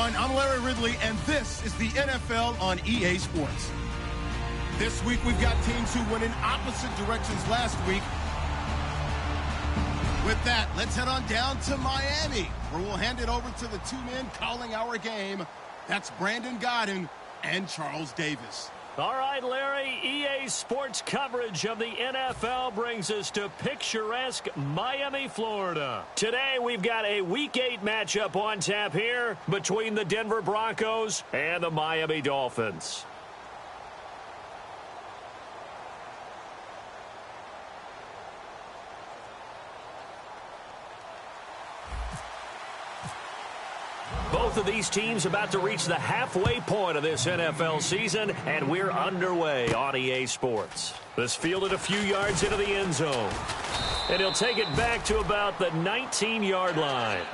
everyone. I'm Larry Ridley, and this is the NFL on EA Sports. This week, we've got teams who went in opposite directions last week. With that, let's head on down to Miami, where we'll hand it over to the two men calling our game. That's Brandon Godden and Charles Davis. All right, Larry, EA Sports coverage of the NFL brings us to picturesque Miami, Florida. Today, we've got a Week 8 matchup on tap here between the Denver Broncos and the Miami Dolphins. Both of these teams about to reach the halfway point of this NFL season, and we're underway on EA Sports. This fielded a few yards into the end zone, and he'll take it back to about the 19-yard line.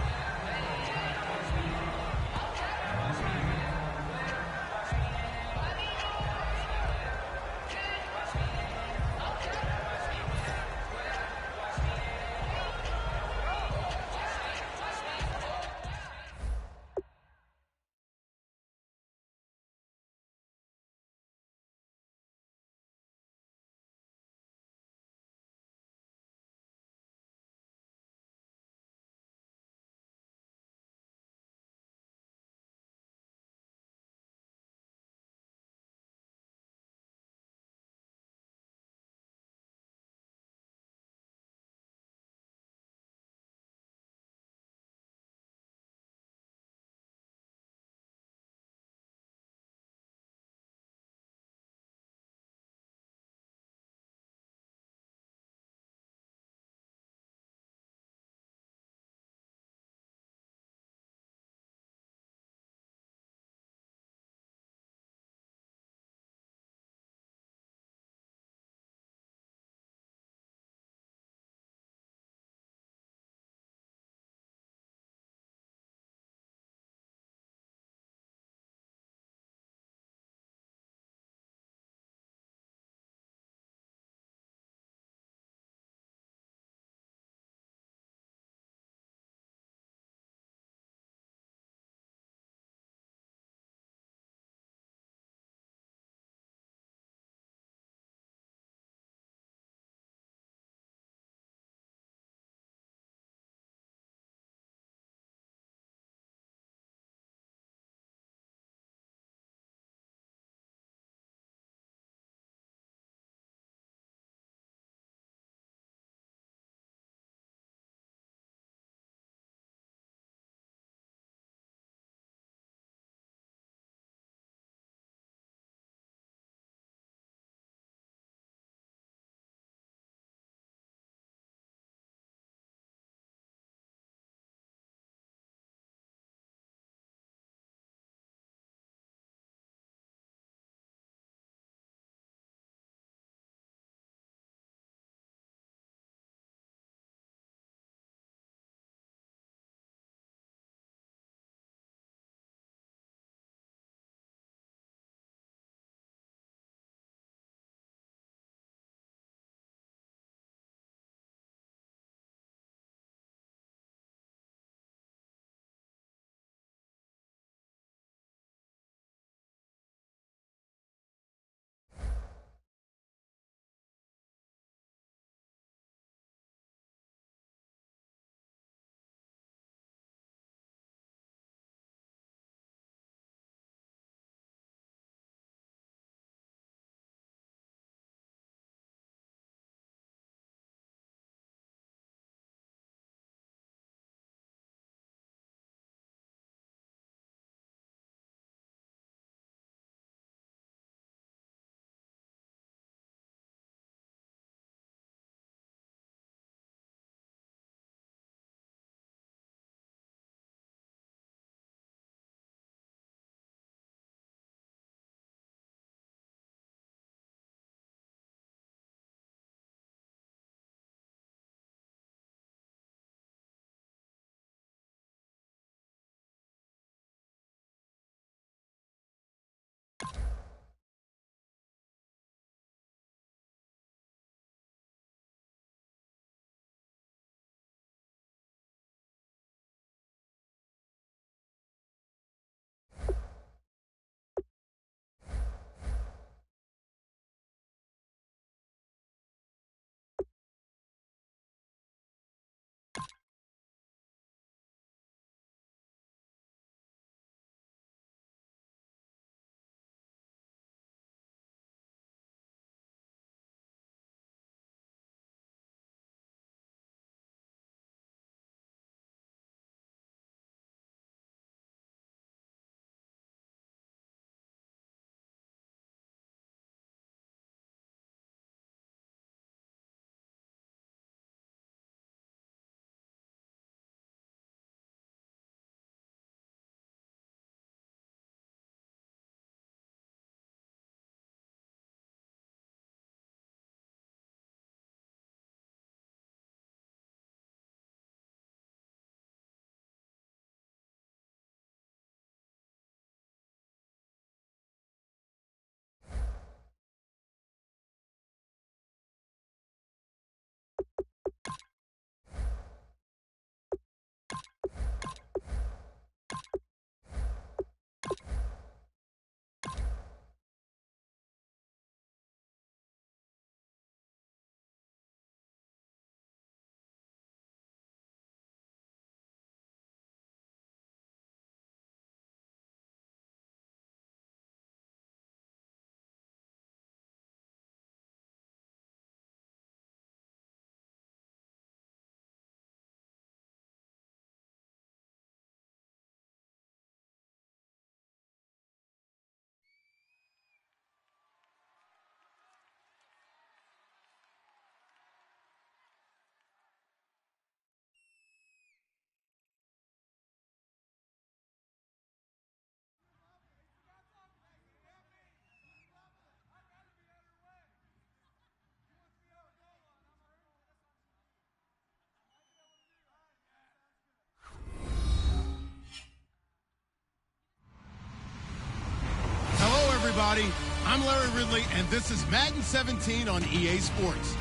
everybody. I'm Larry Ridley, and this is Madden 17 on EA Sports.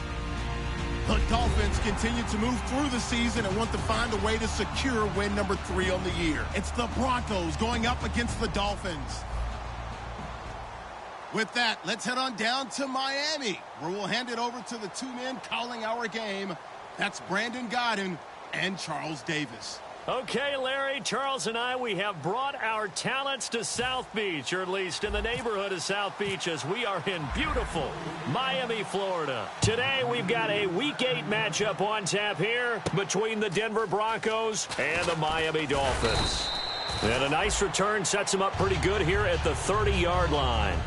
The Dolphins continue to move through the season and want to find a way to secure win number 3 on the year. It's the Broncos going up against the Dolphins. With that, let's head on down to Miami, where we'll hand it over to the two men calling our game. That's Brandon Gaudin and Charles Davis. Okay, Larry, Charles and I, we have brought our talents to South Beach, or at least in the neighborhood of South Beach, as we are in beautiful Miami, Florida. Today, we've got a Week 8 matchup on tap here between the Denver Broncos and the Miami Dolphins. And a nice return sets them up pretty good here at the 30-yard line.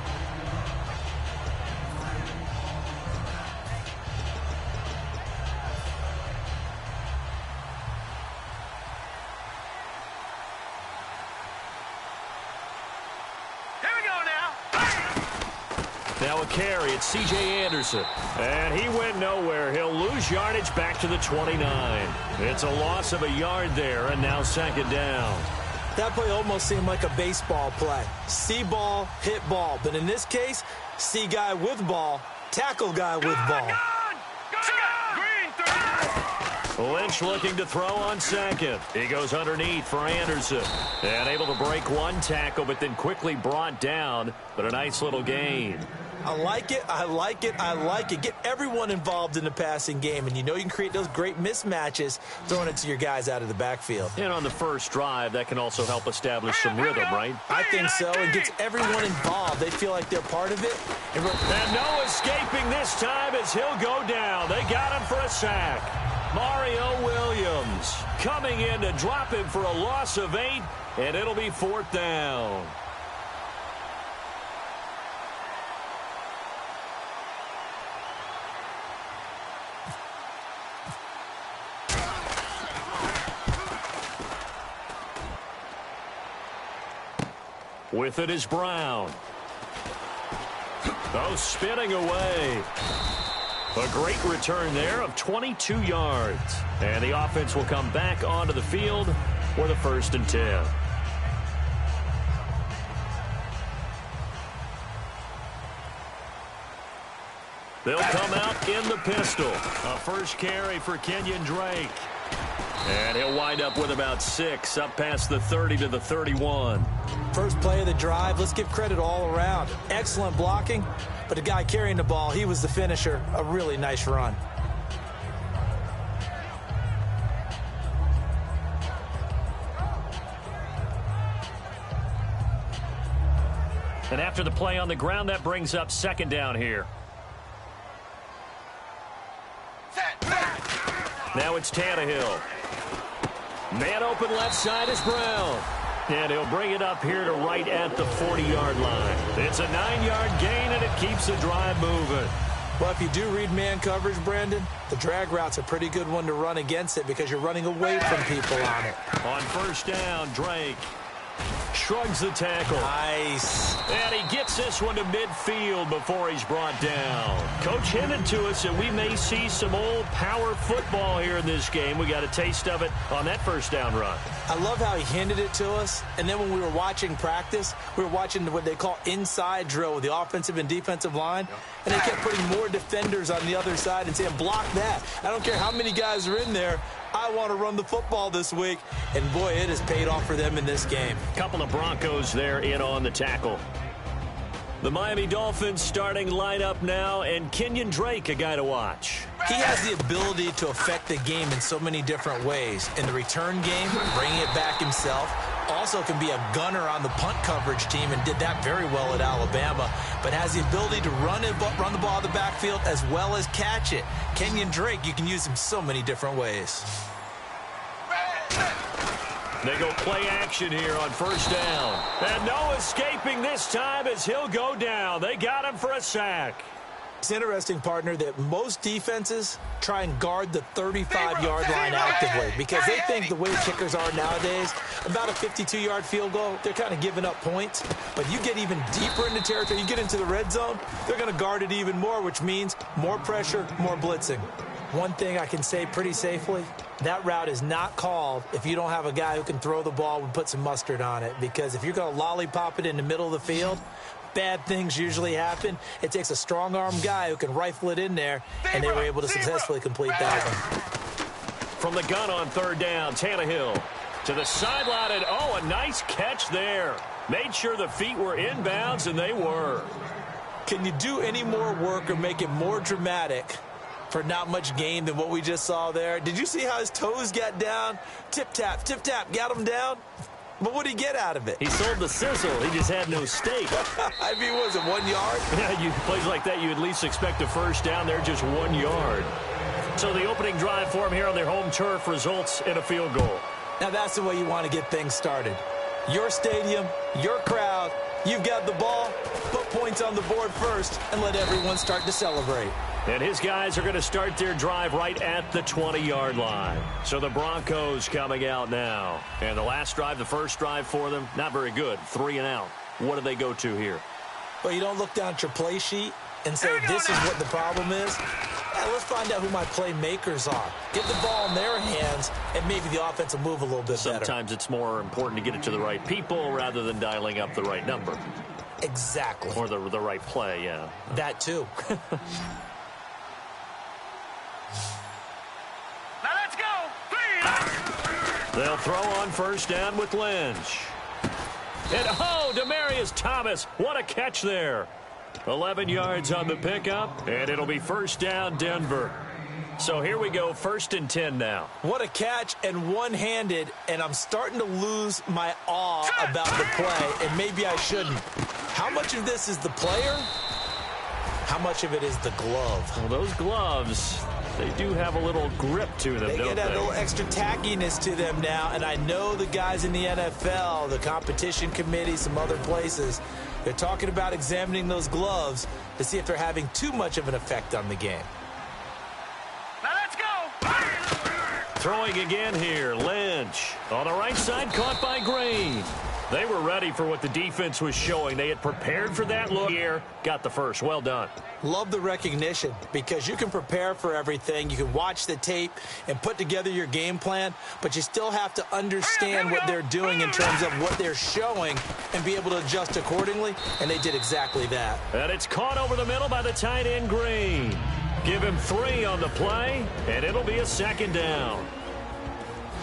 Now a carry, it's C.J. Anderson. And he went nowhere. He'll lose yardage back to the 29. It's a loss of a yard there, and now second down. That play almost seemed like a baseball play. See ball, hit ball. But in this case, see guy with ball, tackle guy with ball. Lynch looking to throw on second. He goes underneath for Anderson. And able to break one tackle, but then quickly brought down. But a nice little gain. I like it, I like it, I like it. Get everyone involved in the passing game, and you know you can create those great mismatches throwing it to your guys out of the backfield. And on the first drive, that can also help establish some rhythm, right? I think so. It gets everyone involved. They feel like they're part of it. And no escaping this time as he'll go down. They got him for a sack. Mario Williams coming in to drop him for a loss of 8, and it'll be 4th down. With it is Brown. Oh, spinning away. A great return there of 22 yards. And the offense will come back onto the field for the 1st and 10. They'll come out in the pistol. A first carry for Kenyon Drake. And he'll wind up with about 6, up past the 30 to the 31. First play of the drive, let's give credit all around. Excellent blocking, but the guy carrying the ball, he was the finisher. A really nice run. And after the play on the ground, that brings up 2nd down here. Now it's Tannehill. Man open left side is Brown. And he'll bring it up here to right at the 40-yard line. It's a 9-yard gain, and it keeps the drive moving. Well, if you do read man coverage, Brandon, the drag route's a pretty good one to run against it because you're running away from people on it. On 1st down, Drake shrugs the tackle. Nice. And he gets this one to midfield before he's brought down. Coach hinted to us that we may see some old power football here in this game. We got a taste of it on that 1st down run. I love how he handed it to us, and then when we were watching practice, we were watching what they call inside drill with the offensive and defensive line, and they kept putting more defenders on the other side and saying, block that. I don't care how many guys are in there. I want to run the football this week. And, boy, it has paid off for them in this game. Couple of Broncos there in on the tackle. The Miami Dolphins starting lineup now, and Kenyon Drake, a guy to watch. He has the ability to affect the game in so many different ways. In the return game, bringing it back himself. Also can be a gunner on the punt coverage team and did that very well at Alabama. But has the ability to run the ball out of the backfield as well as catch it. Kenyon Drake, you can use him so many different ways. They go play action here on 1st down. And no escaping this time as he'll go down. They got him for a sack. It's interesting, partner, that most defenses try and guard the 35-yard line actively because they think the way kickers are nowadays, about a 52-yard field goal, they're kind of giving up points. But you get even deeper into territory, you get into the red zone, they're going to guard it even more, which means more pressure, more blitzing. One thing I can say pretty safely, that route is not called if you don't have a guy who can throw the ball and put some mustard on it. Because if you're going to lollipop it in the middle of the field, bad things usually happen. It takes a strong-arm guy who can rifle it in there, and they were able to successfully complete that one. From the gun on third down, Tannehill to the sideline, and oh, a nice catch there. Made sure the feet were inbounds, and they were. Can you do any more work or make it more dramatic for not much gain than what we just saw there? Did you see how his toes got down? Tip-tap, got him down. But what did he get out of it? He sold the sizzle. He just had no steak. I mean, was it 1 yard? Yeah, plays like that, you at least expect a first down. They're just 1 yard. So the opening drive for him here on their home turf results in a field goal. Now that's the way you want to get things started. Your stadium, your crowd, you've got the ball, put points on the board first, and let everyone start to celebrate. And his guys are going to start their drive right at the 20-yard line. So the Broncos coming out now. And the last drive, the first drive for them, not very good. 3 and out. What do they go to here? Well, you don't look down at your play sheet and say, this is what the problem is. Let's find out who my playmakers are. Get the ball in their hands, and maybe the offense will move a little bit better. Sometimes it's more important to get it to the right people rather than dialing up the right number. Exactly. Or the right play, yeah. That too. Now let's go. They'll throw on first down with Lynch. And, oh, Demaryius Thomas. What a catch there. 11 yards on the pickup, and it'll be first down, Denver. So here we go, 1st and 10 now. What a catch, and one-handed, and I'm starting to lose my awe about the play, and maybe I shouldn't. How much of this is the player? How much of it is the glove? Well, those gloves, they do have a little grip to them, They don't get a they? little extra tackiness to them now, and I know the guys in the NFL, the competition committee, some other places, they're talking about examining those gloves to see if they're having too much of an effect on the game. Now let's go. Throwing again here, Lynch. On the right side, caught by Green. They were ready for what the defense was showing. They had prepared for that look here. Got the first. Well done. Love the recognition because you can prepare for everything. You can watch the tape and put together your game plan, but you still have to understand what they're doing in terms of what they're showing and be able to adjust accordingly, and they did exactly that. And it's caught over the middle by the tight end, Green. Give him 3 on the play, and it'll be a 2nd down.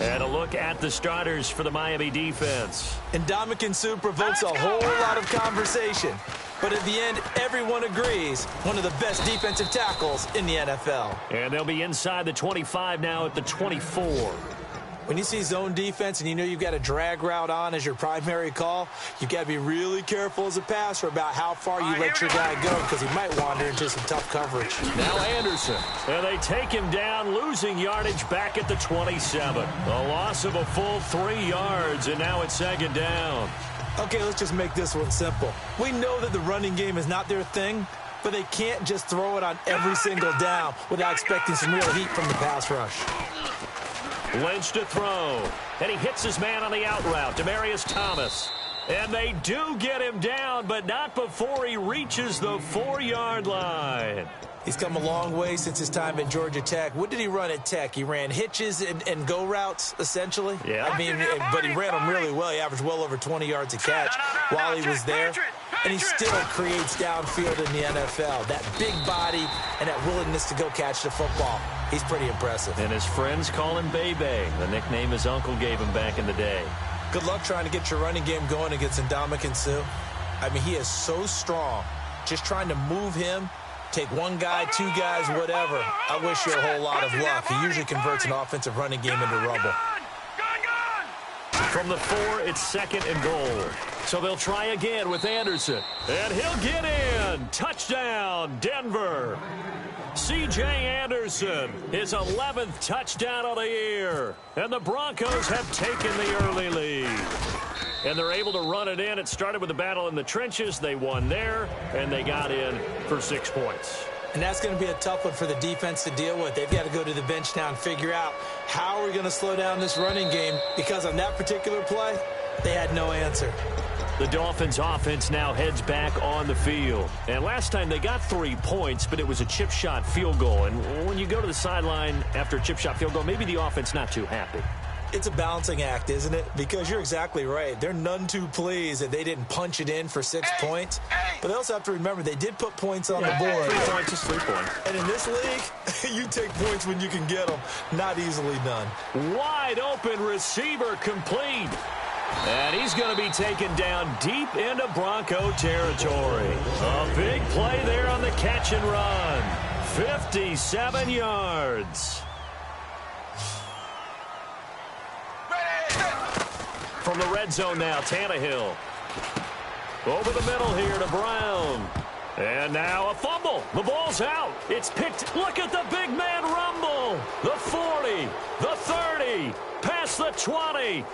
And a look at the starters for the Miami defense. And Ndamukong Suh provokes a whole lot of conversation. But at the end, everyone agrees, one of the best defensive tackles in the NFL. And they'll be inside the 25 now at the 24. When you see zone defense and you know you've got a drag route on as your primary call, you've got to be really careful as a passer about how far you let your guy go because he might wander into some tough coverage. Now Anderson. And they take him down, losing yardage back at the 27. A loss of a full 3 yards, and now it's 2nd down. Okay, let's just make this one simple. We know that the running game is not their thing, but they can't just throw it on every single down without expecting some real heat from the pass rush. Lynch to throw. And he hits his man on the out route, Demaryius Thomas. And they do get him down, but not before he reaches the 4-yard line. He's come a long way since his time at Georgia Tech. What did he run at Tech? He ran hitches and go routes, essentially. Yeah. I mean, but he ran them really well. He averaged well over 20 yards a catch while he was there. And he still creates downfield in the NFL. That big body and that willingness to go catch the football. He's pretty impressive. And his friends call him Bebe, the nickname his uncle gave him back in the day. Good luck trying to get your running game going against Ndamukong Suh. I mean, he is so strong. Just trying to move him, take one guy, 2 guys, whatever. I wish you a whole lot of luck. He usually converts an offensive running game into rubble. From the 4, it's 2nd and goal. So they'll try again with Anderson. And he'll get in. Touchdown, Denver. C.J. Anderson, his 11th touchdown of the year. And the Broncos have taken the early lead. And they're able to run it in. It started with a battle in the trenches. They won there, and they got in for 6 points. And that's going to be a tough one for the defense to deal with. They've got to go to the bench now and figure out how are we going to slow down this running game, because on that particular play, they had no answer. The Dolphins offense now heads back on the field. And last time they got 3 points, but it was a chip shot field goal. And when you go to the sideline after a chip shot field goal, maybe the offense not too happy. It's a balancing act, isn't it? Because you're exactly right. They're none too pleased that they didn't punch it in for 6 points. But they also have to remember they did put points on the board. 3 points is 3 points. And in this league, you take points when you can get them. Not easily done. Wide open receiver complete. And he's going to be taken down deep into Bronco territory. A big play there on the catch and run. 57 yards. From the red zone now, Tannehill. Over the middle here to Brown. And now a fumble. The ball's out. It's picked. Look at the big man rumble. The 40, the 30, past the 20.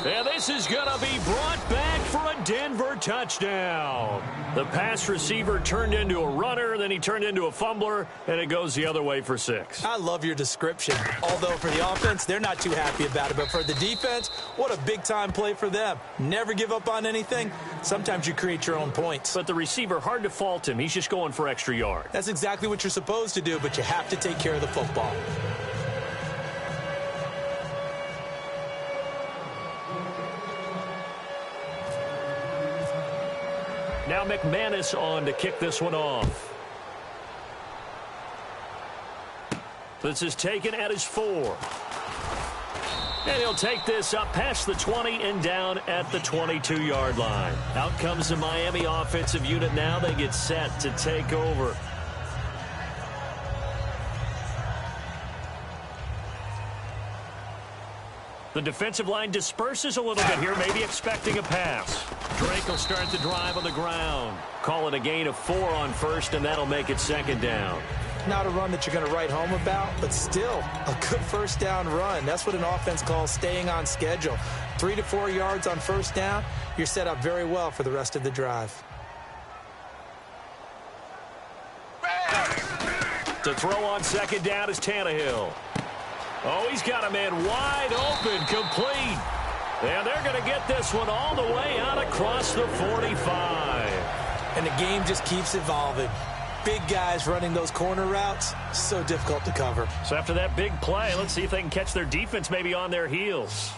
And this is going to be brought back for a Denver touchdown. The pass receiver turned into a runner, then he turned into a fumbler, and it goes the other way for 6. I love your description. Although for the offense, they're not too happy about it. But for the defense, what a big-time play for them. Never give up on anything. Sometimes you create your own points. But the receiver, hard to fault him. He's just going for extra yard. That's exactly what you're supposed to do, but you have to take care of the football. Now McManus on to kick this one off. This is taken at his 4. And he'll take this up past the 20 and down at the 22-yard line. Out comes the Miami offensive unit now. They get set to take over. The defensive line disperses a little bit here, maybe expecting a pass. Drake will start the drive on the ground. Call it a gain of 4 on first, and that'll make it 2nd down. Not a run that you're going to write home about, but still a good first down run. That's what an offense calls staying on schedule. 3 to 4 yards on first down, you're set up very well for the rest of the drive. To throw on 2nd down is Tannehill. Oh, he's got a man wide open, complete. And they're going to get this one all the way out across the 45. And the game just keeps evolving. Big guys running those corner routes, so difficult to cover. So after that big play, let's see if they can catch their defense maybe on their heels.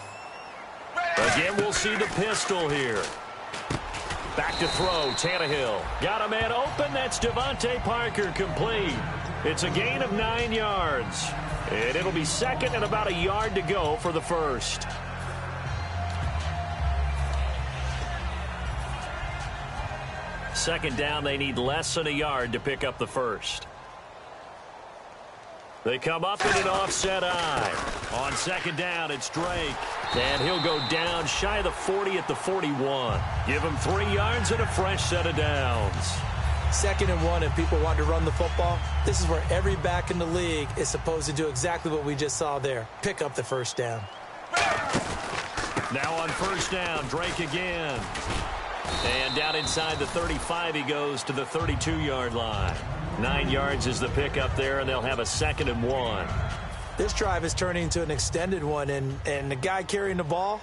Again, we'll see the pistol here. Back to throw, Tannehill. Got a man open, that's Devontae Parker, complete. It's a gain of 9 yards. And it'll be 2nd and about a yard to go for the first. Second down, they need less than a yard to pick up the first. They come up in an offset eye. On 2nd down, it's Drake. And he'll go down shy of the 40 at the 41. Give him 3 yards and a fresh set of downs. 2nd and 1, and people want to run the football. This is where every back in the league is supposed to do exactly what we just saw there. Pick up the first down. Now on first down, Drake again. And down inside the 35, he goes to the 32-yard line. 9 yards is the pickup there, and they'll have a 2nd and 1. This drive is turning into an extended one, and the guy carrying the ball,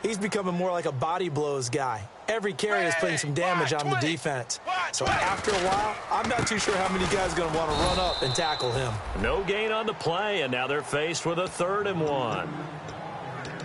he's becoming more like a body blows guy. Every carry is putting some damage on the defense. So after a while, I'm not too sure how many guys are going to want to run up and tackle him. No gain on the play, and now they're faced with a 3rd and 1.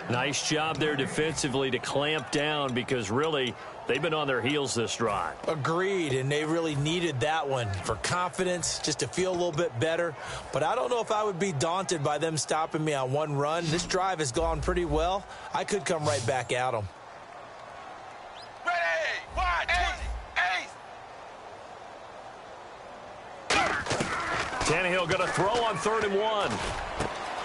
Nice job there defensively to clamp down because really they've been on their heels this drive. Agreed, and they really needed that one for confidence, just to feel a little bit better. But I don't know if I would be daunted by them stopping me on one run. This drive has gone pretty well. I could come right back at them. Tannehill going to throw on 3rd and 1.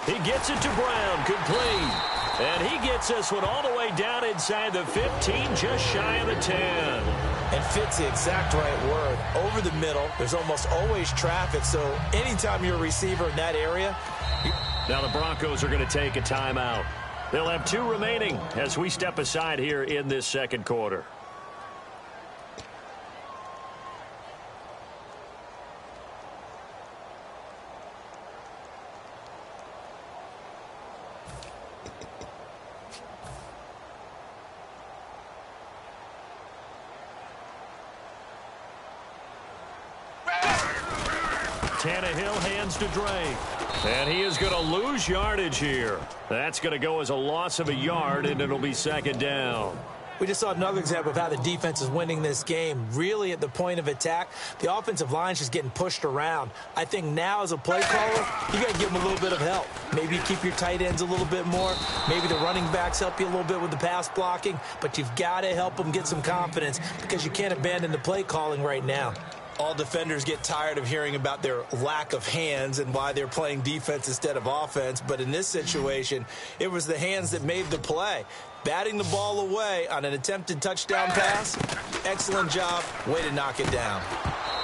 He gets it to Brown, complete. And he gets this one all the way down inside the 15, just shy of the 10. And fits the exact right word. Over the middle, there's almost always traffic, so anytime you're a receiver in that area. Now the Broncos are going to take a timeout. They'll have 2 remaining as we step aside here in this 2nd quarter. Tannehill hands to Drake. And he is going to lose yardage here. That's going to go as a loss of a yard, and it'll be second down. We just saw another example of how the defense is winning this game. Really at the point of attack, the offensive line's just getting pushed around. I think now as a play caller, you got to give them a little bit of help. Maybe keep your tight ends a little bit more. Maybe the running backs help you a little bit with the pass blocking. But you've got to help them get some confidence because you can't abandon the play calling right now. All defenders get tired of hearing about their lack of hands and why they're playing defense instead of offense. But in this situation, it was the hands that made the play. Batting the ball away on an attempted touchdown pass. Excellent job. Way to knock it down.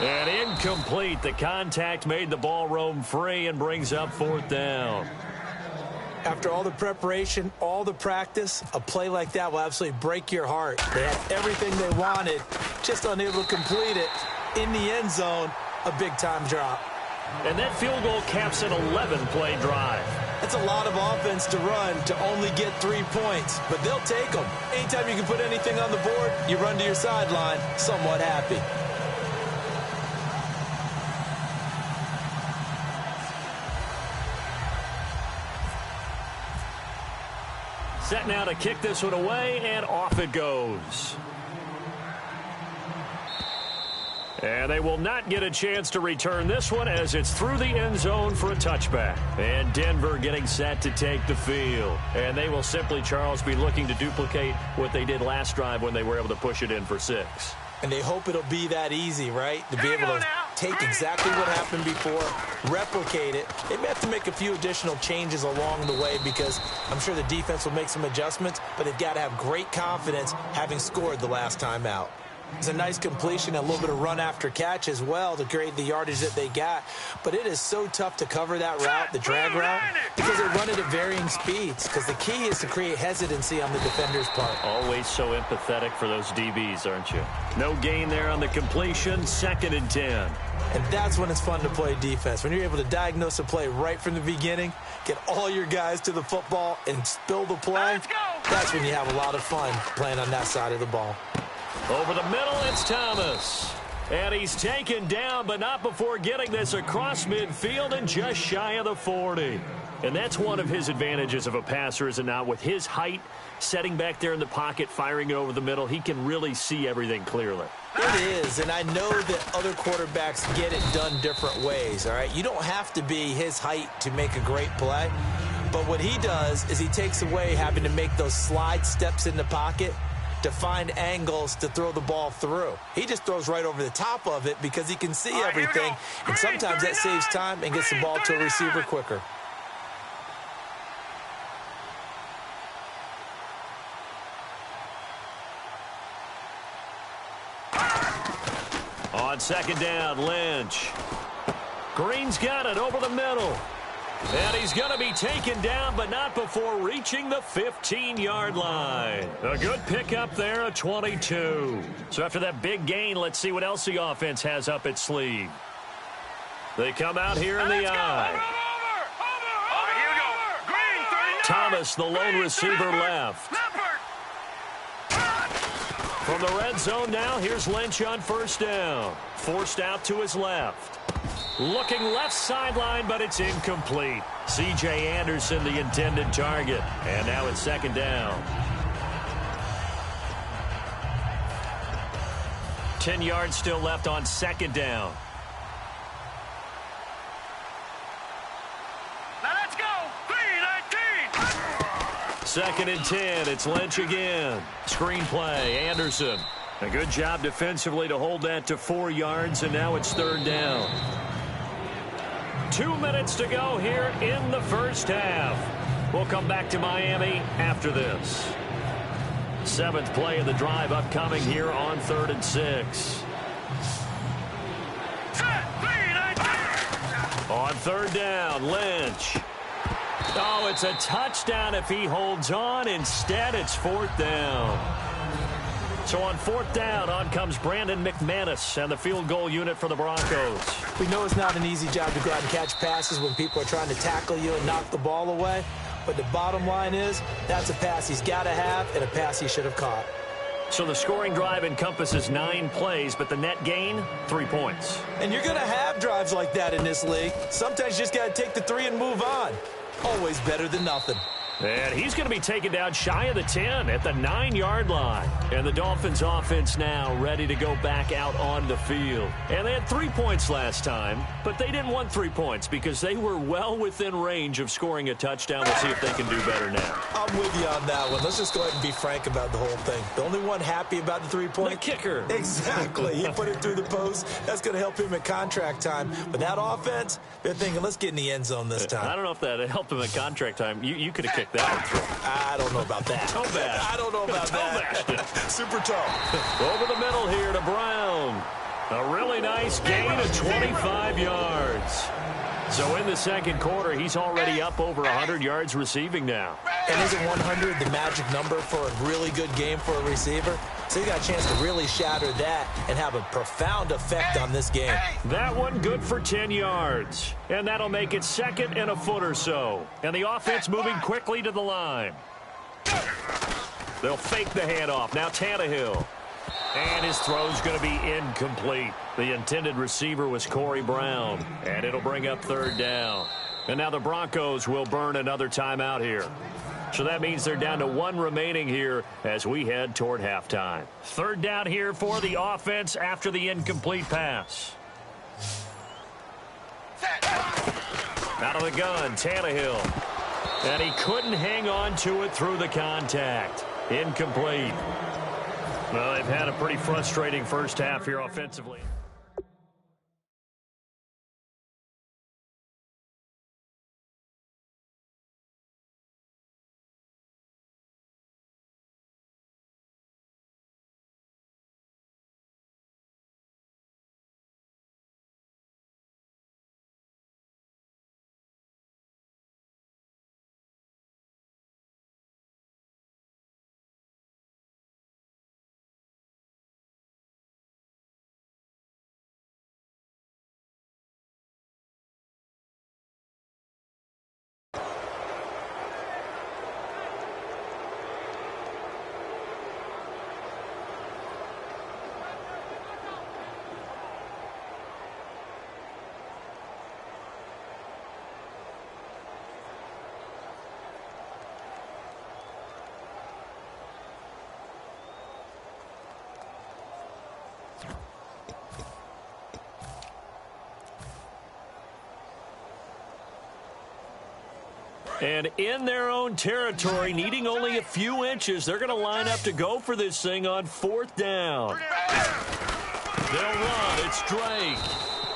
And incomplete. The contact made the ball roam free and brings up fourth down. After all the preparation, all the practice, a play like that will absolutely break your heart. They had everything they wanted, just unable to complete it. In the end zone, a big-time drop. And that field goal caps an 11-play drive. That's a lot of offense to run to only get 3 points, but they'll take them. Anytime you can put anything on the board, you run to your sideline somewhat happy. Set now to kick this one away, and off it goes. And they will not get a chance to return this one as it's through the end zone for a touchback. And Denver getting set to take the field. And they will simply, Charles, be looking to duplicate what they did last drive when they were able to push it in for 6. And they hope it'll be that easy, right? To be able to take exactly what happened before, replicate it. They may have to make a few additional changes along the way because I'm sure the defense will make some adjustments, but they've got to have great confidence having scored the last time out. It's a nice completion, a little bit of run after catch as well to create the yardage that they got. But it is so tough to cover that route, the drag route, because they run it at varying speeds. Because the key is to create hesitancy on the defender's part. Always so empathetic for those DBs, aren't you? No gain there on the completion, 2nd and 10. And that's when it's fun to play defense. When you're able to diagnose a play right from the beginning, get all your guys to the football, and spill the play, that's when you have a lot of fun playing on that side of the ball. Over the middle, it's Thomas. And he's taken down, but not before getting this across midfield and just shy of the 40. And that's one of his advantages of a passer, is it not? With his height, setting back there in the pocket, firing it over the middle, he can really see everything clearly. It is, and I know that other quarterbacks get it done different ways, all right? You don't have to be his height to make a great play. But what he does is he takes away having to make those slide steps in the pocket to find angles to throw the ball through. He just throws right over the top of it because he can see everything, and sometimes that saves time and gets the ball to a receiver quicker. On 2nd down, Lynch. Green's got it over the middle. And he's going to be taken down, but not before reaching the 15-yard line. A good pickup there, a 22. So after that big gain, let's see what else the offense has up its sleeve. They come out here in the eye. Thomas, the lone receiver, left. From the red zone now, here's Lynch on 1st down. Forced out to his left. Looking left sideline, but it's incomplete. C.J. Anderson, the intended target. And now it's 2nd down. 10 yards still left on 2nd down. Now let's go. 3-19. 2nd and 10. It's Lynch again. Screen play. Anderson. A good job defensively to hold that to 4 yards, and now it's 3rd down. 2 minutes to go here in the first half. We'll come back to Miami after this. 7th play of the drive upcoming here on 3rd and 6. On 3rd down, Lynch. Oh, it's a touchdown if he holds on. Instead, it's 4th down. So on 4th down, on comes Brandon McManus and the field goal unit for the Broncos. We know it's not an easy job to go out and catch passes when people are trying to tackle you and knock the ball away. But the bottom line is, that's a pass he's got to have and a pass he should have caught. So the scoring drive encompasses 9 plays, but the net gain, 3 points. And you're going to have drives like that in this league. Sometimes you just got to take the 3 and move on. Always better than nothing. And he's going to be taken down shy of the 10 at the 9-yard line. And the Dolphins offense now ready to go back out on the field. And they had 3 points last time, but they didn't want 3 points because they were well within range of scoring a touchdown. We'll see if they can do better now. I'm with you on that one. Let's just go ahead and be frank about the whole thing. The only one happy about the 3-point? The kicker. Exactly. He put it through the post. That's going to help him at contract time. But that offense, they're thinking, let's get in the end zone this time. I don't know if that helped him at contract time. You could have kicked that one through. I don't know about that. Toe bash. I don't know about that. Super toe. Over the middle here to Brown. A really nice gain of 25 yards. So in the second quarter, he's already up over 100 yards receiving now. And isn't 100 the magic number for a really good game for a receiver? So he got a chance to really shatter that and have a profound effect on this game. That one good for 10 yards. And that'll make it 2nd and a foot or so. And the offense moving quickly to the line. They'll fake the handoff. Now Tannehill. And his throw's going to be incomplete. The intended receiver was Corey Brown. And it'll bring up 3rd down. And now the Broncos will burn another timeout here. So that means they're down to 1 remaining here as we head toward halftime. 3rd down here for the offense after the incomplete pass. Out of the gun, Tannehill. And he couldn't hang on to it through the contact. Incomplete. Well, they've had a pretty frustrating first half here offensively. And in their own territory, needing only a few inches, they're going to line up to go for this thing on 4th down. They'll run. It's Drake.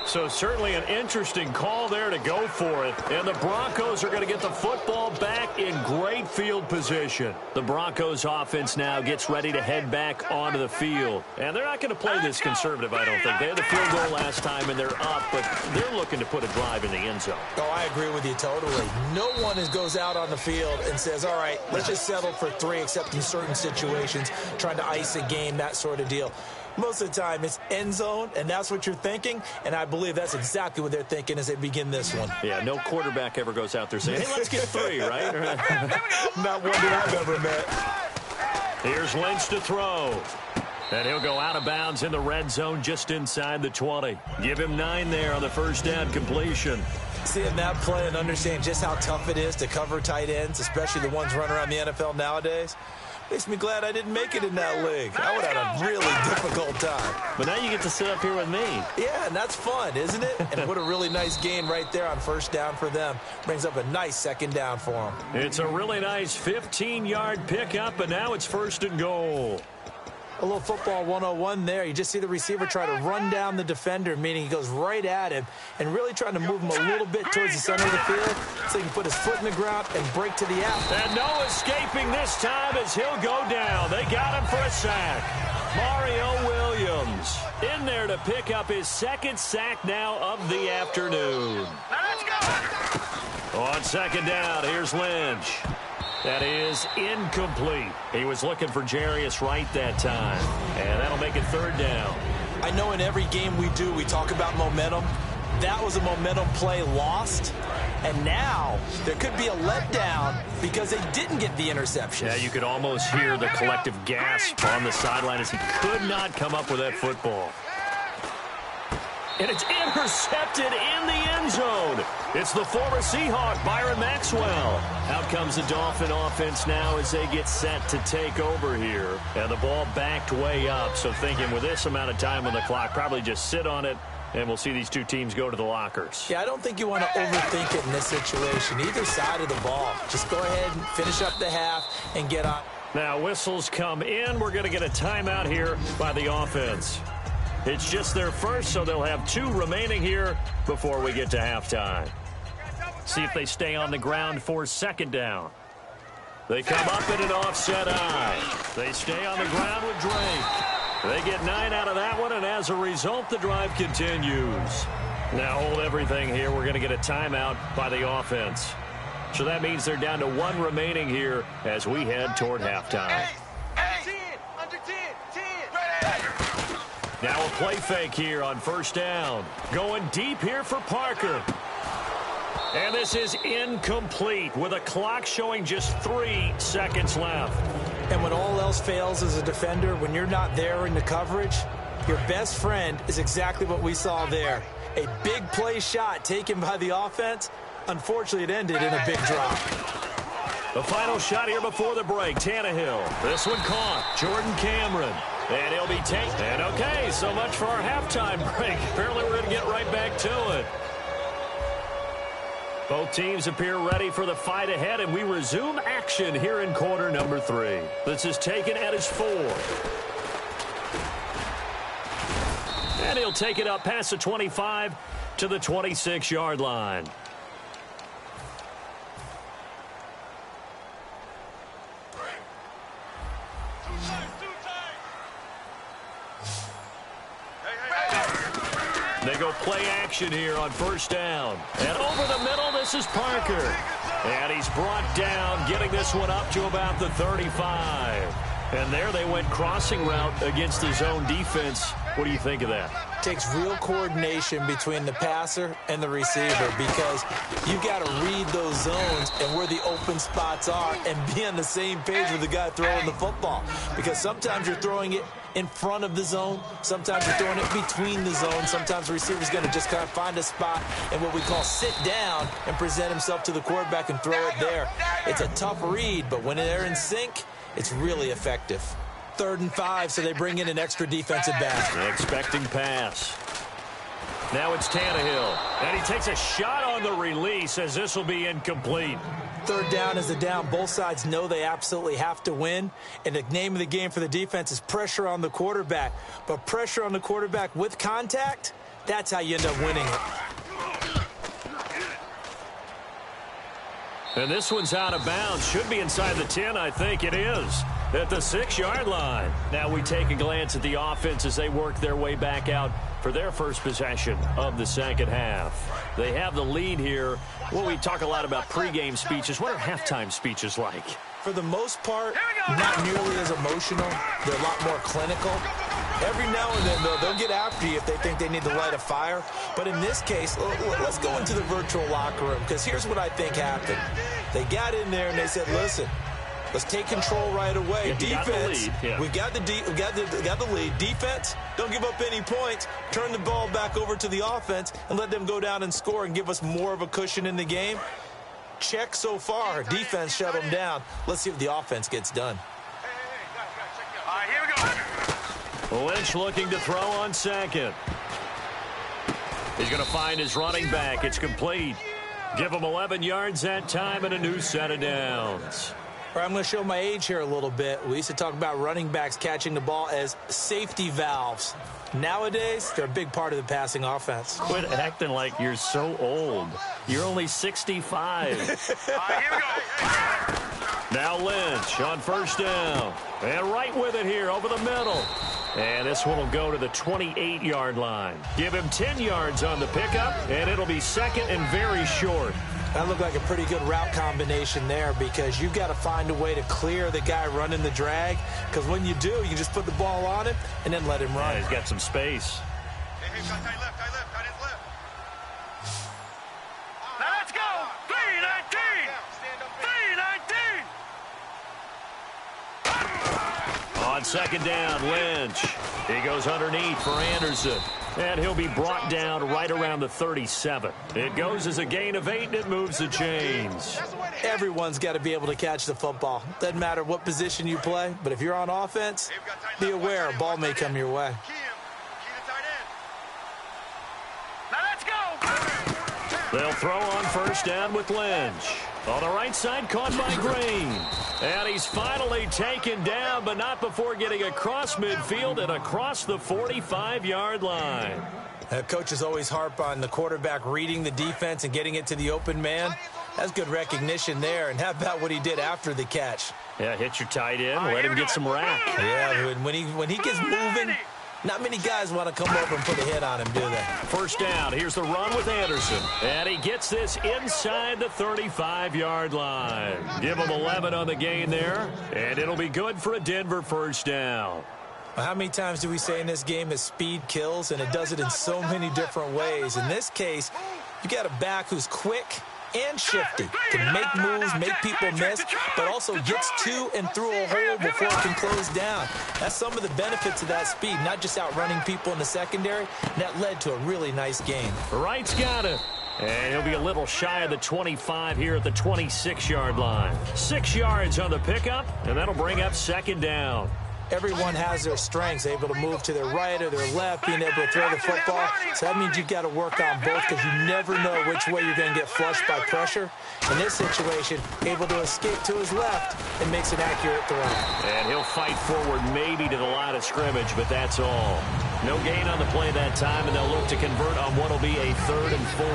So certainly an interesting call there to go for it. And the Broncos are going to get the football back in great field position. The Broncos offense now gets ready to head back onto the field. And they're not going to play this conservative, I don't think. They had the field goal last time, and they're up, but they're looking to put a drive in the end zone. Oh, I agree with you totally. No one goes out on the field and says, all right, let's just settle for 3, except in certain situations, trying to ice a game, that sort of deal. Most of the time, it's end zone, and that's what you're thinking, and I believe that's exactly what they're thinking as they begin this one. Yeah, no quarterback ever goes out there saying, hey, let's get 3, right? Not one that I've ever met. Here's Lynch to throw. And he'll go out of bounds in the red zone just inside the 20. Give him 9 there on the first down completion. Seeing that play and understand just how tough it is to cover tight ends, especially the ones running around the NFL nowadays, makes me glad I didn't make it in that league. I would have had a really difficult time. But now you get to sit up here with me. Yeah, and that's fun, isn't it? And what a really nice gain right there on first down for them. Brings up a nice 2nd down for them. It's a really nice 15-yard pickup, and now it's 1st and goal. A little football 101 there. You just see the receiver try to run down the defender, meaning he goes right at him and really trying to move him a little bit towards the center of the field so he can put his foot in the ground and break to the out. And no escaping this time as he'll go down. They got him for a sack. Mario Williams in there to pick up his 2nd sack now of the afternoon. Now let's go. On 2nd down, here's Lynch. That is incomplete. He was looking for Jarius Wright that time. And that'll make it 3rd down. I know in every game we do, we talk about momentum. That was a momentum play lost. And now there could be a letdown because they didn't get the interception. Yeah, you could almost hear the collective gasp on the sideline as he could not come up with that football. And it's intercepted in the end zone. It's the former Seahawk, Byron Maxwell. Out comes the Dolphin offense now as they get set to take over here. And the ball backed way up. So thinking with this amount of time on the clock, probably just sit on it, and we'll see these two teams go to the lockers. Yeah, I don't think you want to overthink it in this situation. Either side of the ball. Just go ahead and finish up the half and get on. Now whistles come in. We're going to get a timeout here by the offense. It's just their first, so they'll have 2 remaining here before we get to halftime. See if they stay on the ground for second down. They come up in an offset eye. They stay on the ground with Drake. They get 9 out of that one, and as a result, the drive continues. Now hold everything here. We're going to get a timeout by the offense. So that means they're down to 1 remaining here as we head toward halftime. Now a play fake here on first down. Going deep here for Parker. And this is incomplete with a clock showing just 3 seconds left. And when all else fails as a defender, when you're not there in the coverage, your best friend is exactly what we saw there. A big play shot taken by the offense. Unfortunately, it ended in a big drop. The final shot here before the break. Tannehill. This one caught. Jordan Cameron. And he'll be taken. And okay, so much for our halftime break. Apparently we're going to get right back to it. Both teams appear ready for the fight ahead, and we resume action here in quarter number 3. This is taken at his 4. And he'll take it up past the 25 to the 26-yard line. They go play action here on first down. And over the middle, this is Parker. And he's brought down, getting this one up to about the 35. And there they went crossing route against the zone defense. What do you think of that? Takes real coordination between the passer and the receiver because you've got to read those zones and where the open spots are and be on the same page with the guy throwing the football. Because sometimes you're throwing it in front of the zone. Sometimes you're throwing it between the zones. Sometimes the receiver's going to just kind of find a spot and what we call sit down and present himself to the quarterback and throw it there. It's a tough read, but when they're in sync, it's really effective. 3rd and 5, so they bring in an extra defensive back. Expecting pass. Now it's Tannehill. And he takes a shot on the release as this will be incomplete. 3rd down is the down. Both sides know they absolutely have to win. And the name of the game for the defense is pressure on the quarterback. But pressure on the quarterback with contact, that's how you end up winning it. And this one's out of bounds. Should be inside the 10, I think it is. At the 6-yard line. Now we take a glance at the offense as they work their way back out for their first possession of the second half. They have the lead here. Well, we talk a lot about pregame speeches. What are halftime speeches like? For the most part, not nearly as emotional. They're a lot more clinical. Every now and then, though, they'll get after you if they think they need to light a fire. But in this case, let's go into the virtual locker room, because here's what I think happened. They got in there and they said, listen, let's take control right away. Defense, we got the lead. Defense, don't give up any points. Turn the ball back over to the offense and let them go down and score and give us more of a cushion in the game. Check so far. Defense shut them down. Let's see if the offense gets done. All right, here we go. Lynch looking to throw on second. He's going to find his running back. It's complete. Give him 11 yards that time and a new set of downs. All right, I'm going to show my age here a little bit. We used to talk about running backs catching the ball as safety valves. Nowadays, they're a big part of the passing offense. Quit acting like you're so old. You're only 65. All right, here we go. Now Lynch on first down. And right with it here over the middle. And this one will go to the 28-yard line. Give him 10 yards on the pickup, and it'll be second and very short. That looked like a pretty good route combination there because you've got to find a way to clear the guy running the drag, because when you do, you just put the ball on him and then let him run. Yeah, he's got some space. Hey, tight left, tight left, tight left. Now let's go. second down, Lynch. He goes underneath for Anderson. And he'll be brought down right around the 37. It goes as a gain of 8, and it moves the chains. Everyone's got to be able to catch the football. Doesn't matter what position you play, but if you're on offense, be aware a ball may come your way. Now let's go. They'll throw on first down with Lynch. On the right side, caught by Green. And he's finally taken down, but not before getting across midfield and across the 45-yard line. Coaches always harp on the quarterback reading the defense and getting it to the open man. That's good recognition there. And how about what he did after the catch? Yeah, hit your tight end, let him get some rack. Yeah, when he gets moving, not many guys want to come over and put a hit on him, do they? First down. Here's the run with Anderson. And he gets this inside the 35-yard line. Give him 11 on the gain there. And it'll be good for a Denver first down. Well, how many times do we say in this game that speed kills? And it does it in so many different ways. In this case, you got a back who's quick and shifty, can make moves, make people miss, but also gets to and through a hole before it can close down. That's some of the benefits of that speed, not just outrunning people in the secondary. And that led to a really nice game. Wright's got it. And he'll be a little shy of the 25 here at the 26-yard line. 6 yards on the pickup, and that'll bring up second down. Everyone has their strengths, able to move to their right or their left, being able to throw the football. So that means you've got to work on both because you never know which way you're going to get flushed by pressure. In this situation, able to escape to his left and makes an accurate throw. And he'll fight forward maybe to the line of scrimmage, but that's all. No gain on the play that time, and they'll look to convert on what will be a 3rd and 4.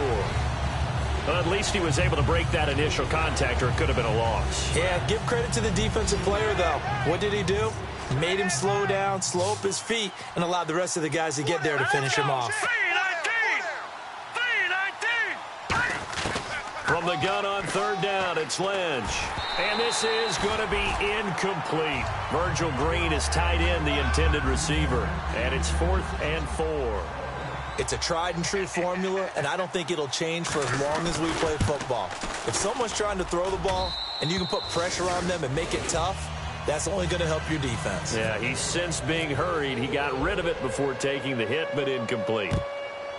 Well, at least he was able to break that initial contact, or it could have been a loss. Yeah, give credit to the defensive player, though. What did he do? Made him slow down, slow up his feet, and allowed the rest of the guys to get there to finish him off. From the gun on 3rd down, it's Lynch. And this is going to be incomplete. Virgil Green is tied in the intended receiver. And it's 4th and 4. It's a tried-and-true formula, and I don't think it'll change for as long as we play football. If someone's trying to throw the ball, and you can put pressure on them and make it tough, that's only going to help your defense. Yeah, he's since being hurried. He got rid of it before taking the hit, but incomplete.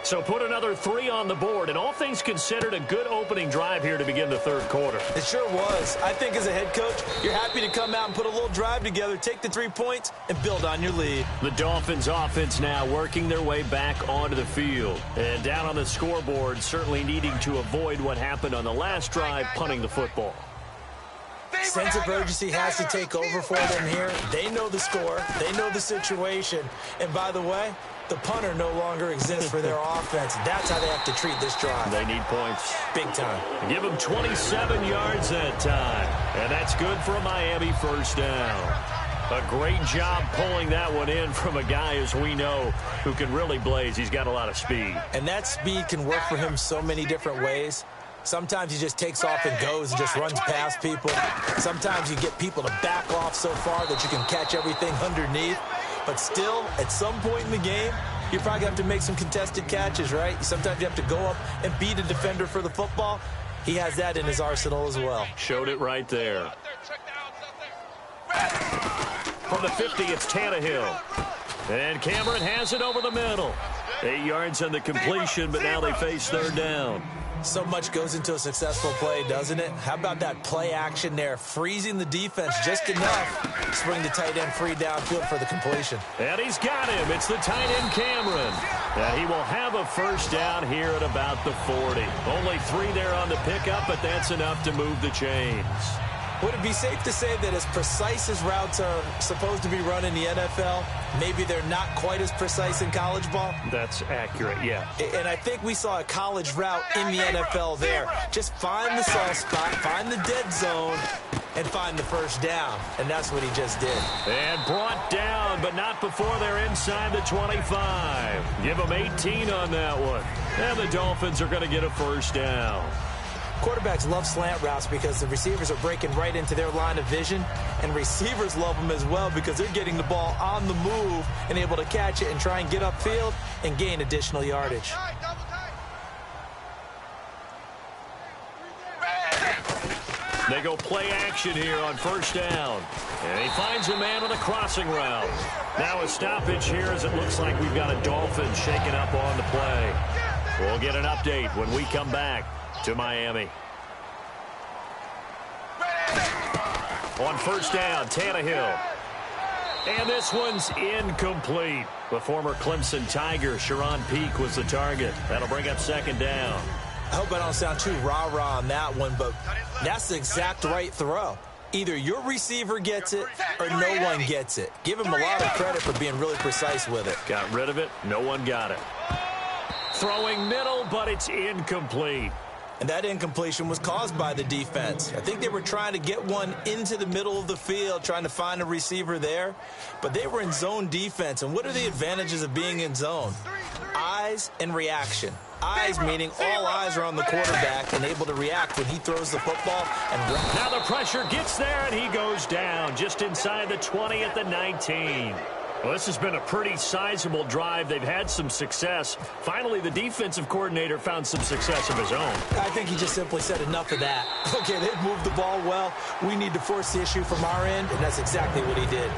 So put another 3 on the board, and all things considered, a good opening drive here to begin the 3rd quarter. It sure was. I think as a head coach, you're happy to come out and put a little drive together, take the 3 points, and build on your lead. The Dolphins offense now working their way back onto the field. And down on the scoreboard, certainly needing to avoid what happened on the last drive, punting the football. Sense of urgency has to take over for them here. They know the score. They know the situation. And by the way, the punter no longer exists for their offense. That's how they have to treat this drive. They need points. Big time. Give them 27 yards that time. And that's good for a Miami first down. A great job pulling that one in from a guy, as we know, who can really blaze. He's got a lot of speed. And that speed can work for him so many different ways. Sometimes he just takes off and goes and just runs past people. Sometimes you get people to back off so far that you can catch everything underneath. But still, at some point in the game, you probably have to make some contested catches, right? Sometimes you have to go up and beat a defender for the football. He has that in his arsenal as well. Showed it right there. From the 50, it's Tannehill. And Cameron has it over the middle. 8 yards on the completion, but now they face 3rd down. So much goes into a successful play, doesn't it? How about that play action there, freezing the defense just enough to bring the tight end free downfield for the completion. And he's got him. It's the tight end, Cameron. He will have a first down here at about the 40. Only 3 there on the pickup, but that's enough to move the chains. Would it be safe to say that as precise as routes are supposed to be run in the NFL, maybe they're not quite as precise in college ball? That's accurate, yeah. And I think we saw a college route in the NFL there. Just find the soft spot, find the dead zone, and find the first down. And that's what he just did. And brought down, but not before they're inside the 25. Give them 18 on that one. And the Dolphins are going to get a first down. Quarterbacks love slant routes because the receivers are breaking right into their line of vision, and receivers love them as well because they're getting the ball on the move and able to catch it and try and get upfield and gain additional yardage. They go play action here on first down. And he finds a man on a crossing route. Now a stoppage here as it looks like we've got a Dolphin shaking up on the play. We'll get an update when we come back to Miami. On first down, Tannehill. And this one's incomplete. The former Clemson Tiger, Sharon Peak, was the target. That'll bring up second down. I hope I don't sound too rah-rah on that one, but that's the exact right throw. Either your receiver gets it or no one gets it. Give him a lot of credit for being really precise with it. Got rid of it. No one got it. Throwing middle, but it's incomplete. And that incompletion was caused by the defense. I think they were trying to get one into the middle of the field, trying to find a receiver there. But they were in zone defense. And what are the advantages of being in zone? Eyes and reaction. Eyes meaning all eyes are on the quarterback and able to react when he throws the football. And now the pressure gets there, and he goes down just inside the 20 at the 19. Well, this has been a pretty sizable drive. They've had some success. Finally, the defensive coordinator found some success of his own. I think he just simply said enough of that. Okay, they've moved the ball well. We need to force the issue from our end, and that's exactly what he did.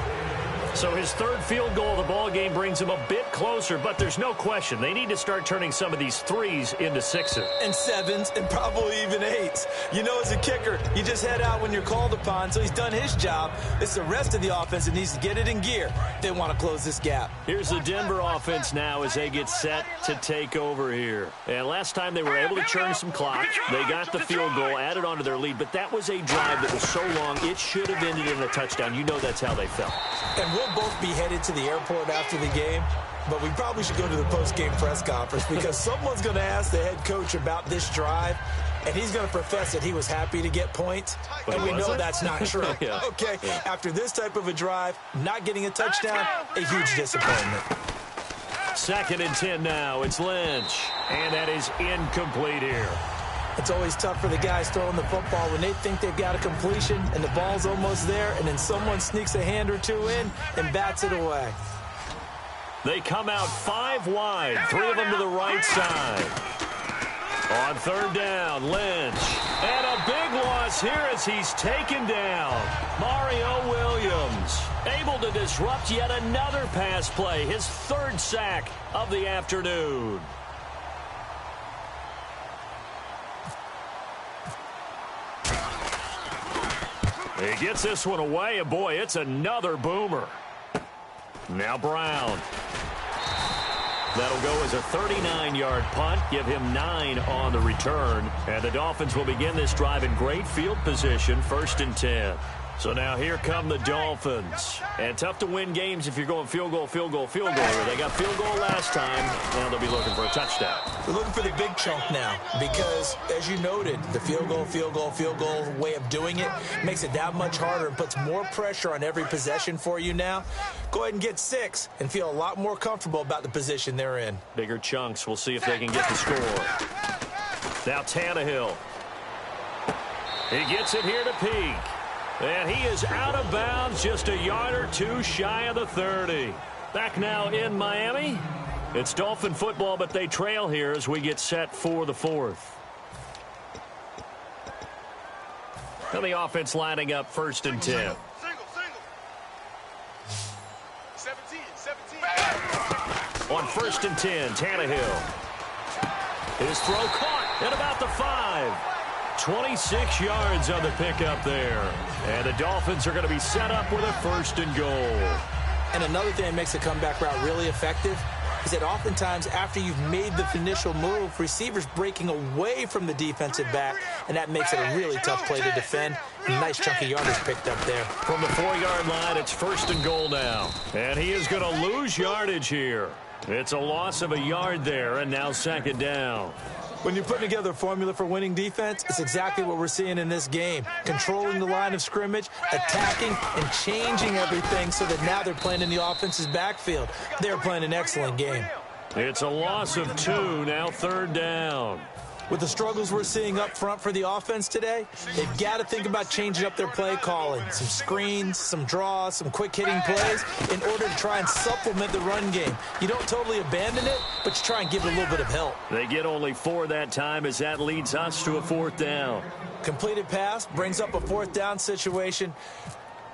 So his third field goal of the ball game brings him a bit closer, but there's no question they need to start turning some of these threes into sixes. And sevens, and probably even eights. You know, as a kicker, you just head out when you're called upon, so he's done his job. It's the rest of the offense that needs to get it in gear. They want to close this gap. Here's the Denver offense now as they get set to take over here. And last time they were able to churn some clock. They got the field goal, added on to their lead, but that was a drive that was so long, it should have ended in a touchdown. You know that's how they felt. And we'll both be headed to the airport after the game, but we probably should go to the post-game press conference because someone's going to ask the head coach about this drive, and he's going to profess that he was happy to get points, and we know that's not true. Yeah. Okay, after this type of a drive, not getting a touchdown, a huge disappointment. 2nd and 10 now. It's Lynch, and that is incomplete here. It's always tough for the guys throwing the football when they think they've got a completion and the ball's almost there, and then someone sneaks a hand or two in and bats it away. They come out 5 wide, 3 of them to the right side. On 3rd down, Lynch. And a big loss here as he's taken down. Mario Williams able to disrupt yet another pass play, his 3rd sack of the afternoon. He gets this one away, and boy, it's another boomer. Now Brown. That'll go as a 39-yard punt, give him 9 on the return. And the Dolphins will begin this drive in great field position, 1st and 10. So now here come the Dolphins. And tough to win games if you're going field goal, field goal, field goal. They got field goal last time. Now they'll be looking for a touchdown. We're looking for the big chunk now because, as you noted, the field goal way of doing it makes it that much harder and puts more pressure on every possession for you now. Go ahead and get 6 and feel a lot more comfortable about the position they're in. Bigger chunks. We'll see if they can get the score. Now Tannehill. He gets it here to Peak. And he is out of bounds, just a yard or 2 shy of the 30. Back now in Miami. It's Dolphin football, but they trail here as we get set for the 4th. And the offense lining up 1st and 10. Single. 17. On 1st and 10, Tannehill. His throw caught at about the 5. 26 yards on the pickup there. And the Dolphins are going to be set up with a 1st and goal. And another thing that makes the comeback route really effective is that oftentimes after you've made the initial move, receivers breaking away from the defensive back, and that makes it a really tough play to defend. A nice chunky yardage picked up there. From the 4-yard line, it's 1st and goal now. And he is going to lose yardage here. It's a loss of a yard there, and now 2nd down. When you're putting together a formula for winning defense, it's exactly what we're seeing in this game. Controlling the line of scrimmage, attacking, and changing everything so that now they're playing in the offense's backfield. They're playing an excellent game. It's a loss of 2, now 3rd down. With the struggles we're seeing up front for the offense today, they've got to think about changing up their play calling. Some screens, some draws, some quick-hitting plays in order to try and supplement the run game. You don't totally abandon it, but you try and give it a little bit of help. They get only 4 that time as that leads us to a 4th down. Completed pass brings up a 4th down situation.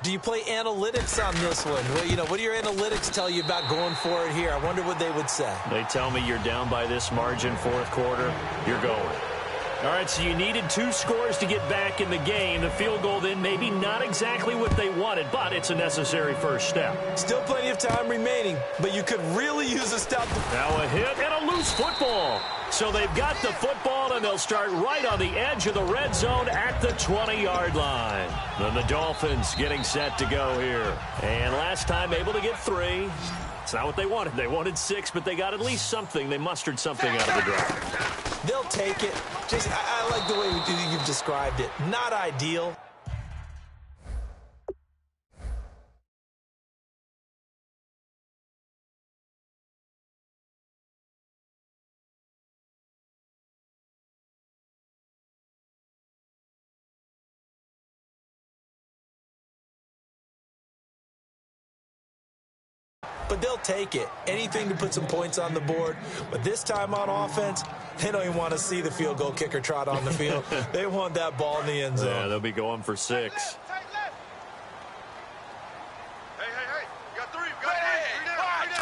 Do you play analytics on this one? Well, you know, what do your analytics tell you about going for it here? I wonder what they would say. They tell me you're down by this margin, 4th quarter, you're going. All right, so you needed 2 scores to get back in the game. The field goal then maybe not exactly what they wanted, but it's a necessary first step. Still plenty of time remaining, but you could really use a stop. Now a hit and a loose football. So they've got the football, and they'll start right on the edge of the red zone at the 20-yard line. Then the Dolphins getting set to go here. And last time able to get 3. It's not what they wanted. They wanted 6, but they got at least something. They mustered something out of the drive. They'll take it. Just, I like the way you've described it. Not ideal. But they'll take it. Anything to put some points on the board. But this time on offense, they don't even want to see the field goal kicker trot on the field. They want that ball in the end zone. Yeah, they'll be going for 6. Hey, you got 3. You got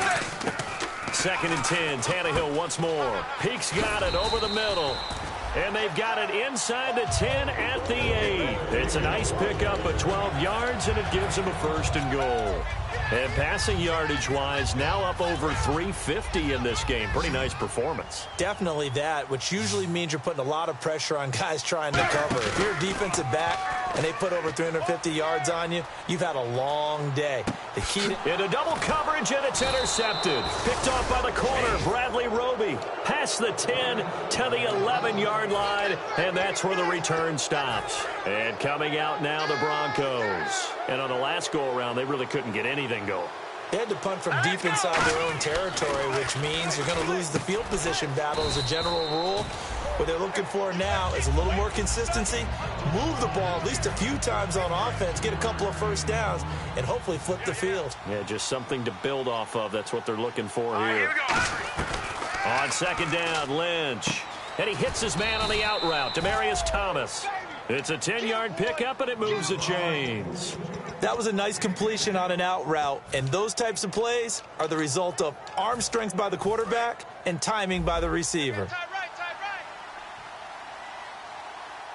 3 2nd and 10. Tannehill once more. Peaks got it over the middle. And they've got it inside the 10 at the 8. It's a nice pickup of 12 yards, and it gives them a 1st and goal. And passing yardage-wise, now up over 350 in this game. Pretty nice performance. Definitely that, which usually means you're putting a lot of pressure on guys trying to cover. If you're a defensive back and they put over 350 yards on you, you've had a long day. The key into double coverage, and it's intercepted. Picked off by the corner, Bradley Roby. Past the 10 to the 11-yard line, and that's where the return stops. And coming out now, the Broncos. And on the last go-around, they really couldn't get anything going. They had to punt from deep inside their own territory, which means you're going to lose the field position battle as a general rule. What they're looking for now is a little more consistency, move the ball at least a few times on offense, get a couple of 1st downs, and hopefully flip the field. Yeah, just something to build off of. That's what they're looking for here. On 2nd down, Lynch. And he hits his man on the out route, Demaryius Thomas. It's a 10-yard pickup, and it moves the chains. That was a nice completion on an out route, and those types of plays are the result of arm strength by the quarterback and timing by the receiver.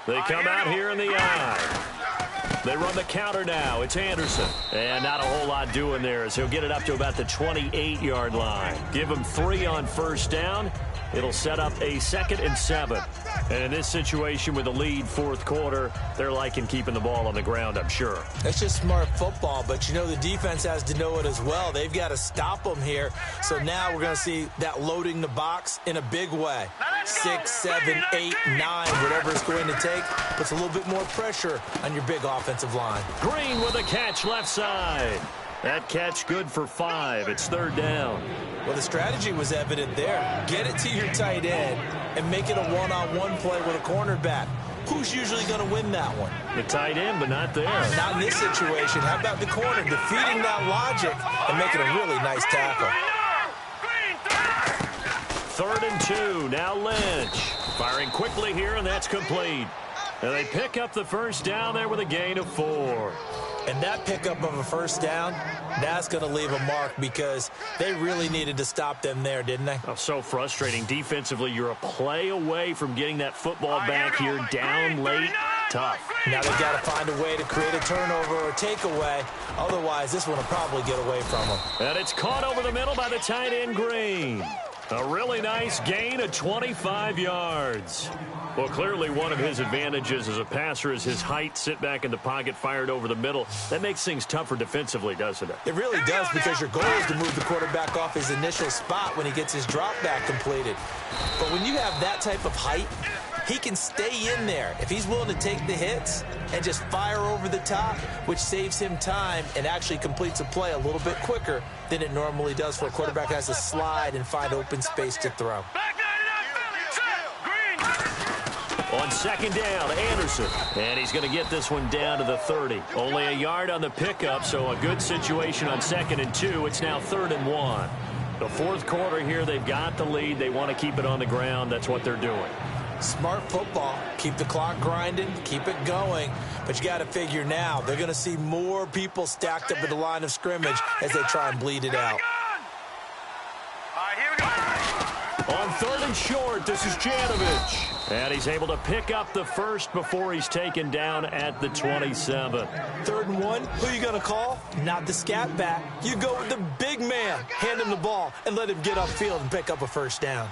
They come out here in the eye. They run the counter now. It's Anderson. And not a whole lot doing there as he'll get it up to about the 28-yard line. Give him 3 on 1st down. It'll set up a 2nd and 7. And in this situation with the lead 4th quarter, they're liking keeping the ball on the ground, I'm sure. That's just smart football, but you know the defense has to know it as well. They've got to stop them here. So now we're going to see that loading the box in a big way. 6, 7, 8, 9, whatever it's going to take, puts a little bit more pressure on your big offensive line. Green with a catch left side. That catch good for 5. It's 3rd down. Well, the strategy was evident there. Get it to your tight end and make it a one-on-one play with a cornerback. Who's usually going to win that one? The tight end, but not there. Not in this situation. How about the corner defeating that logic and making a really nice tackle? 3rd and 2. Now Lynch. Firing quickly here, and that's complete. And they pick up the 1st down there with a gain of 4. And that pickup of a 1st down, that's going to leave a mark because they really needed to stop them there, didn't they? Oh, so frustrating. Defensively, you're a play away from getting that football back here down late. Tough. Now they've got to find a way to create a turnover or takeaway. Otherwise, this one will probably get away from them. And it's caught over the middle by the tight end, Green. A really nice gain of 25 yards. Well, clearly one of his advantages as a passer is his height, sit back in the pocket, fired over the middle. That makes things tougher defensively, doesn't it? It really does, because your goal is to move the quarterback off his initial spot when he gets his drop back completed. But when you have that type of height, he can stay in there if he's willing to take the hits and just fire over the top, which saves him time and actually completes a play a little bit quicker than it normally does for a quarterback who has to slide and find open space to throw. On second down, Anderson. And he's going to get this one down to the 30. Only a yard on the pickup, so a good situation on 2nd and 2. It's now 3rd and 1. The fourth quarter here, they've got the lead. They want to keep it on the ground. That's what they're doing. Smart football. Keep the clock grinding. Keep it going. But you got to figure now, they're going to see more people stacked up at the line of scrimmage as they try and bleed it out. On 3rd and short, this is Janovich. And he's able to pick up the first before he's taken down at the 27. 3rd and 1, who are you going to call? Not the scat back. You go with the big man. Hand him the ball and let him get upfield and pick up a first down.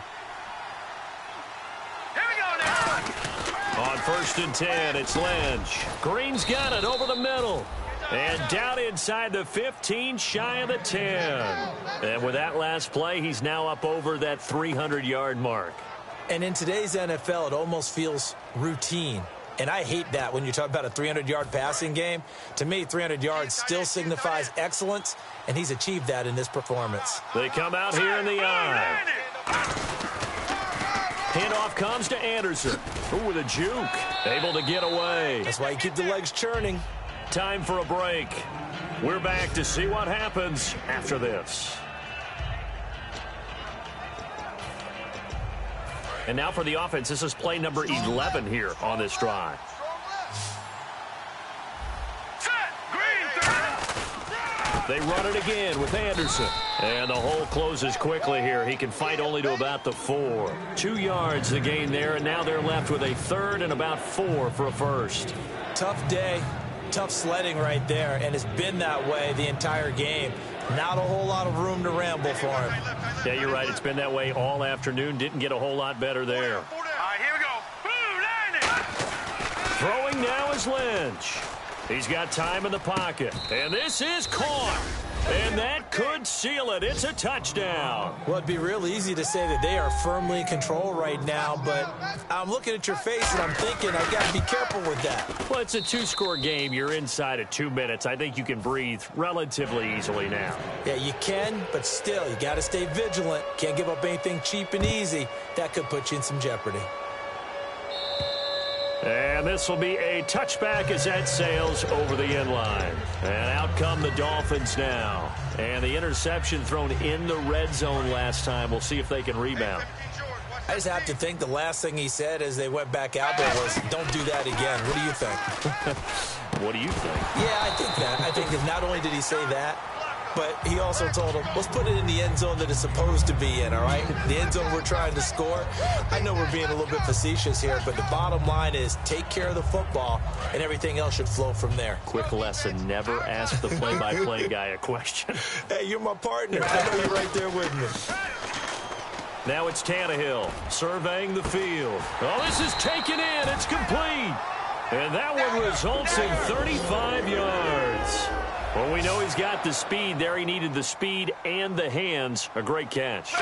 Here we go now. On 1st and 10, it's Lynch. Green's got it over the middle. And down inside the 15, shy of the 10. And with that last play, he's now up over that 300-yard mark. And in today's NFL, it almost feels routine. And I hate that when you talk about a 300-yard passing game. To me, 300 yards still signifies excellence, and he's achieved that in this performance. They come out here in the eye. Handoff comes to Anderson. Ooh, with a juke. Able to get away. That's why you keep the legs churning. Time for a break. We're back to see what happens after this. And now for the offense. This is play number 11 here on this drive. They run it again with Anderson. And the hole closes quickly here. He can fight only to about the 4. 2 yards the gain there, and now they're left with a 3rd and about 4 for a first. Tough day. Tough sledding right there, and it's been that way the entire game. Not a whole lot of room to ramble for him. Yeah, you're right. It's been that way all afternoon. Didn't get a whole lot better there. All right, here we go. Throwing now is Lynch. He's got time in the pocket. And this is caught. And that could seal it. It's a touchdown. Well, it'd be real easy to say that they are firmly in control right now, but I'm looking at your face and I'm thinking I've got to be careful with that. Well, it's a 2-score game. You're inside of 2 minutes. I think you can breathe relatively easily now. Yeah, you can, but still, you got to stay vigilant. Can't give up anything cheap and easy. That could put you in some jeopardy. And this will be a touchback as that sails over the end line. And out come the Dolphins now. And the interception thrown in the red zone last time. We'll see if they can rebound. I just have to think the last thing he said as they went back out there was, don't do that again. What do you think? What do you think? Yeah, I think that. I think that not only did he say that, but he also told him, let's put it in the end zone that it's supposed to be in, all right? The end zone we're trying to score. I know we're being a little bit facetious here, but the bottom line is take care of the football, and everything else should flow from there. Quick lesson, never ask the play-by-play guy a question. Hey, you're my partner. I know you're right there with me. Now it's Tannehill surveying the field. Oh, this is taken in. It's complete. And that one results in 35 yards. Well, we know he's got the speed there. He needed the speed and the hands. A great catch.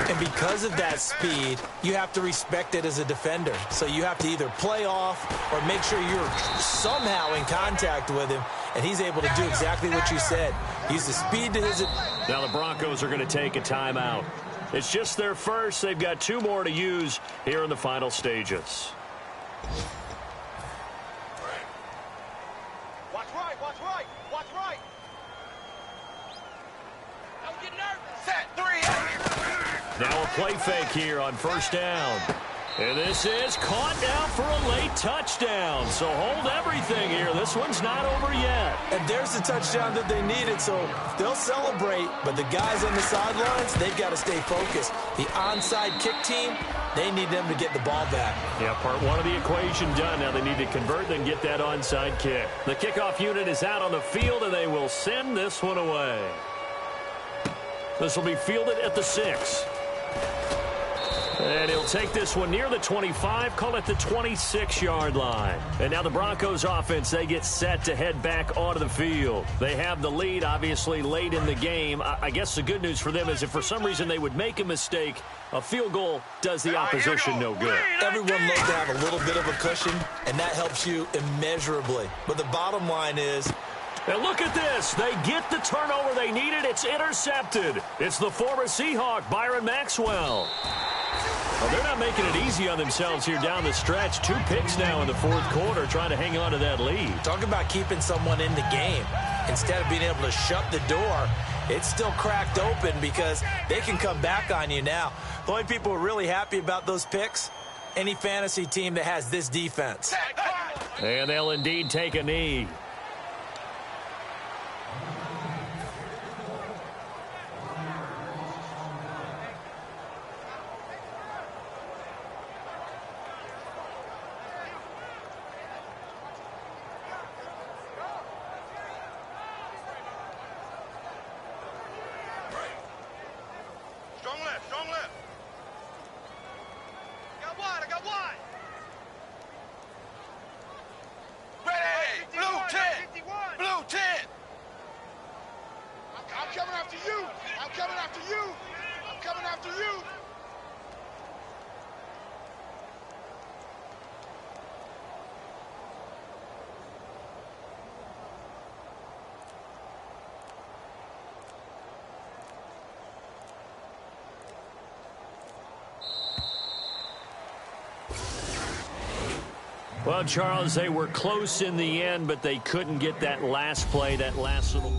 And because of that speed, you have to respect it as a defender. So you have to either play off or make sure you're somehow in contact with him. And he's able to do exactly what you said. Use the speed to his... Now the Broncos are going to take a timeout. It's just their first. They've got 2 more to use here in the final stages. Watch right, watch right, watch right. Don't get nervous. Set, 3. Now a play fake here on first down. And this is caught now for a late touchdown. So hold everything here. This one's not over yet. And there's the touchdown that they needed, so they'll celebrate. But the guys on the sidelines, they've got to stay focused. The onside kick team, they need them to get the ball back. Yeah, part 1 of the equation done. Now they need to convert, then get that onside kick. The kickoff unit is out on the field, and they will send this one away. This will be fielded at the 6. And he'll take this one near the 25, call it the 26-yard line. And now the Broncos offense, they get set to head back onto the field. They have the lead, obviously, late in the game. I guess the good news for them is if for some reason they would make a mistake, a field goal does the opposition no good. Everyone loves to have a little bit of a cushion, and that helps you immeasurably. But the bottom line is... And look at this. They get the turnover they needed. It's intercepted. It's the former Seahawk, Byron Maxwell. Well, they're not making it easy on themselves here down the stretch. 2 picks now in the fourth quarter, trying to hang on to that lead. Talk about keeping someone in the game. Instead of being able to shut the door, it's still cracked open because they can come back on you now. The only people who are really happy about those picks, any fantasy team that has this defense. And they'll indeed take a knee. Strong left. I got wide. Ready, blue 10, blue 10. I'm coming after you. I'm coming after you. Well, Charles, they were close in the end, but they couldn't get that last play, that last little...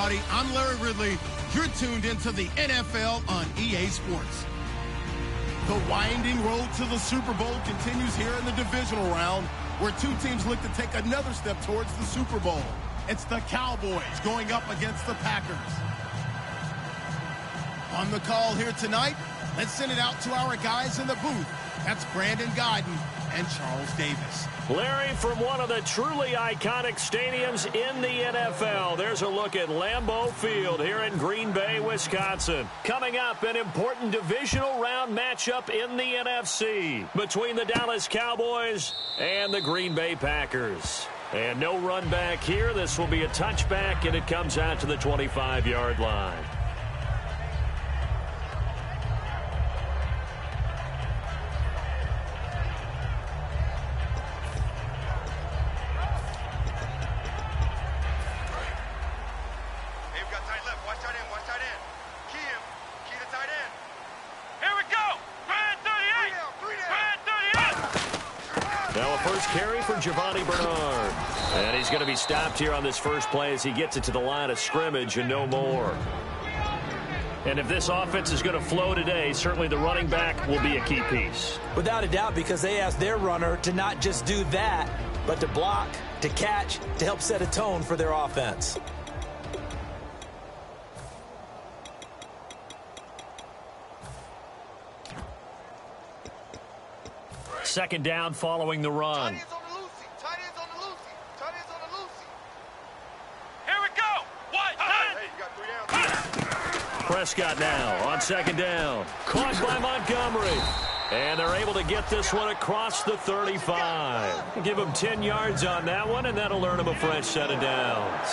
everybody. I'm Larry Ridley. You're tuned into the NFL on EA Sports. The winding road to the Super Bowl continues here in the divisional round, where two teams look to take another step towards the Super Bowl. It's the Cowboys going up against the Packers. On the call here tonight, let's send it out to our guys in the booth. That's Brandon Godden and Charles Davis. Larry, from one of the truly iconic stadiums in the NFL, there's a look at Lambeau Field here in Green Bay, Wisconsin. Coming up, an important divisional round matchup in the NFC between the Dallas Cowboys and the Green Bay Packers. And no run back here. This will be a touchback, and it comes out to the 25-yard line. And he's going to be stopped here on this first play as he gets it to the line of scrimmage and no more. And if this offense is going to flow today, certainly the running back will be a key piece. Without a doubt, because they asked their runner to not just do that, but to block, to catch, to help set a tone for their offense. Second down following the run. Prescott now on second down. Caught by Montgomery. And they're able to get this one across the 35. Give him 10 yards on that one, and that'll earn him a fresh set of downs.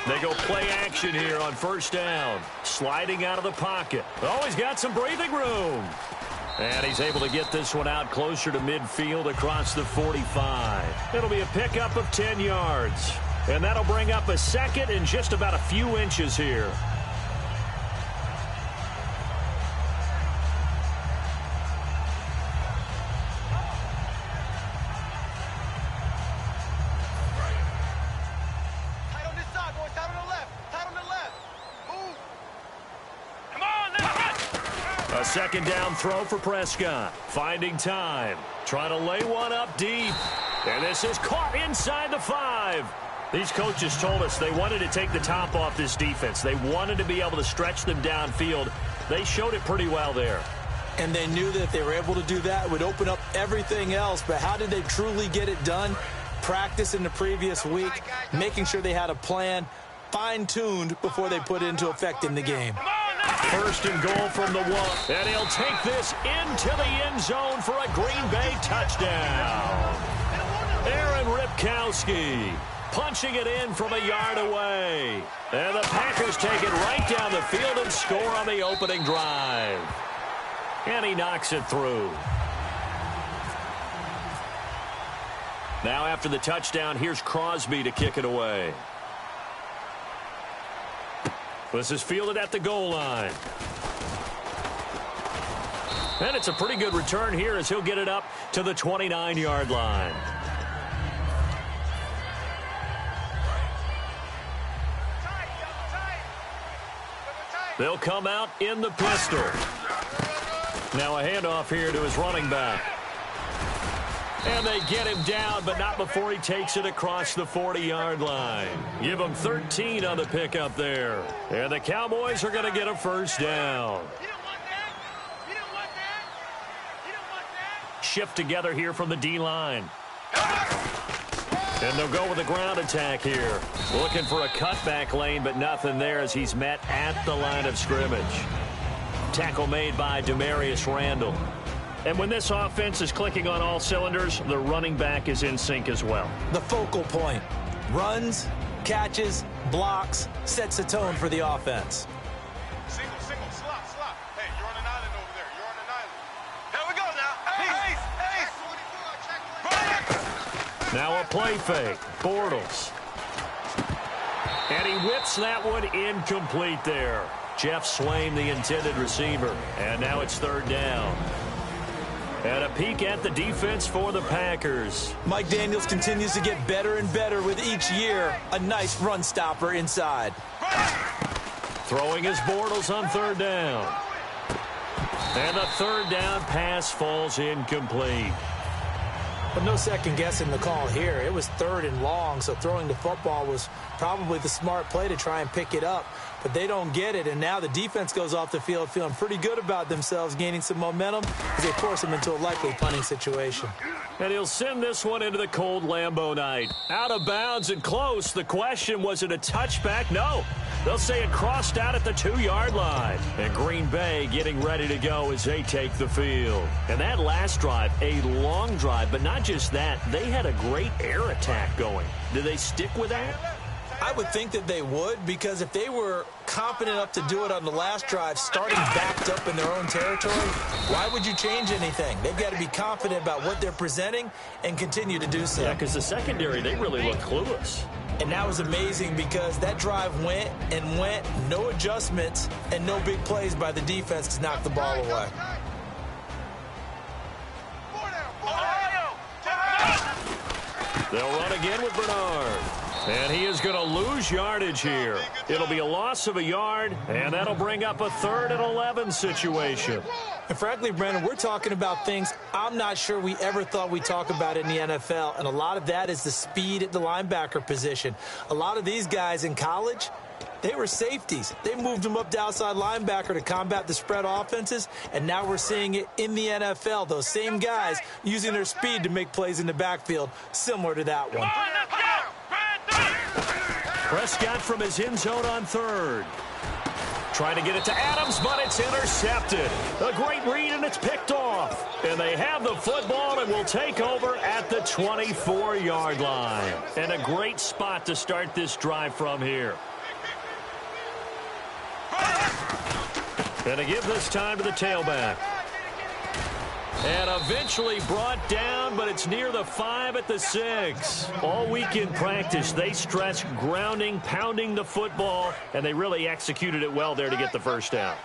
They go play action here on first down. Sliding out of the pocket. Oh, he's got some breathing room. And he's able to get this one out closer to midfield across the 45. It'll be a pickup of 10 yards. And that'll bring up a second and just about a few inches here. Second down throw for Prescott. Finding time. Trying to lay one up deep. And this is caught inside the 5. These coaches told us they wanted to take the top off this defense. They wanted to be able to stretch them downfield. They showed it pretty well there. And they knew that if they were able to do that, it would open up everything else. But how did they truly get it done? Practice in the previous week, making sure they had a plan, fine-tuned before they put it into effect in the game. First and goal from the 1. And he'll take this into the end zone for a Green Bay touchdown. Aaron Ripkowski punching it in from a yard away. And the Packers take it right down the field and score on the opening drive. And he knocks it through. Now after the touchdown, here's Crosby to kick it away. This is fielded at the goal line. And it's a pretty good return here as he'll get it up to the 29-yard line. They'll come out in the pistol. Now a handoff here to his running back. And they get him down, but not before he takes it across the 40-yard line. Give him 13 on the pickup there. And the Cowboys are going to get a first down. Shift together here from the D-line. And they'll go with a ground attack here. Looking for a cutback lane, but nothing there as he's met at the line of scrimmage. Tackle made by Demarius Randall. And when this offense is clicking on all cylinders, the running back is in sync as well. The focal point. Runs, catches, blocks, sets a tone for the offense. Single, slop. Hey, you're on an island over there. You're on an island. Here we go now. Ace. Now a play fake. Bortles. And he whips that one incomplete there. Jeff Swain, the intended receiver. And now it's third down. And a peek at the defense for the Packers. Mike Daniels continues to get better and better with each year. A nice run stopper inside. Throwing his Bortles on third down. And the third down pass falls incomplete. But no second guessing the call here. It was third and long, so throwing the football was probably the smart play to try and pick it up. But they don't get it, and now the defense goes off the field feeling pretty good about themselves, gaining some momentum as they force them into a likely punting situation. And he'll send this one into the cold Lambeau night. Out of bounds and close. The question, was it a touchback? No. They'll say it crossed out at the 2-yard line. And Green Bay getting ready to go as they take the field. And that last drive, a long drive, but not just that. They had a great air attack going. Do they stick with that? I would think that they would, because if they were confident enough to do it on the last drive, starting backed up in their own territory, why would you change anything? They've got to be confident about what they're presenting and continue to do so. Yeah, because the secondary, they really look clueless. And that was amazing because that drive went and went, no adjustments, and no big plays by the defense to knock the ball away. They'll run again with Bernard. And he is going to lose yardage here. It'll be a loss of a yard, and that'll bring up a 3rd and 11 situation. And frankly, Brandon, we're talking about things I'm not sure we ever thought we'd talk about in the NFL, and a lot of that is the speed at the linebacker position. A lot of these guys in college, they were safeties. They moved them up to outside linebacker to combat the spread offenses, and now we're seeing it in the NFL. Those same guys using their speed to make plays in the backfield, similar to that one. Prescott from his end zone on 3rd. Trying to get it to Adams, but it's intercepted. A great read, and it's picked off. And they have the football and will take over at the 24-yard line. And a great spot to start this drive from here. And to give this time to the tailback. And eventually brought down, but it's near the 5 at the 6. All week in practice, they stressed grounding, pounding the football, and they really executed it well there to get the first down.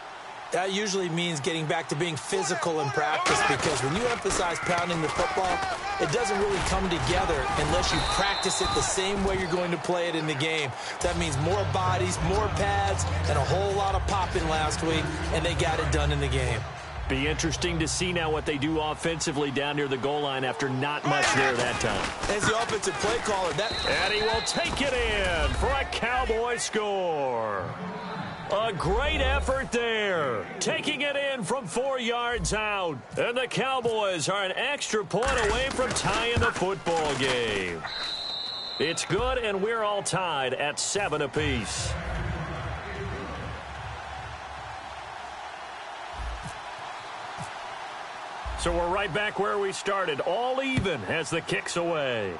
That usually means getting back to being physical in practice, because when you emphasize pounding the football, it doesn't really come together unless you practice it the same way you're going to play it in the game. That means more bodies, more pads, and a whole lot of popping last week, and they got it done in the game. Be interesting to see now what they do offensively down near the goal line after not much there that time. As the offensive play caller, and he will take it in for a Cowboy score. A great effort there, taking it in from 4 yards out. And the Cowboys are an extra point away from tying the football game. It's good, and we're all tied at 7 apiece. So we're right back where we started, all even as the kick's away.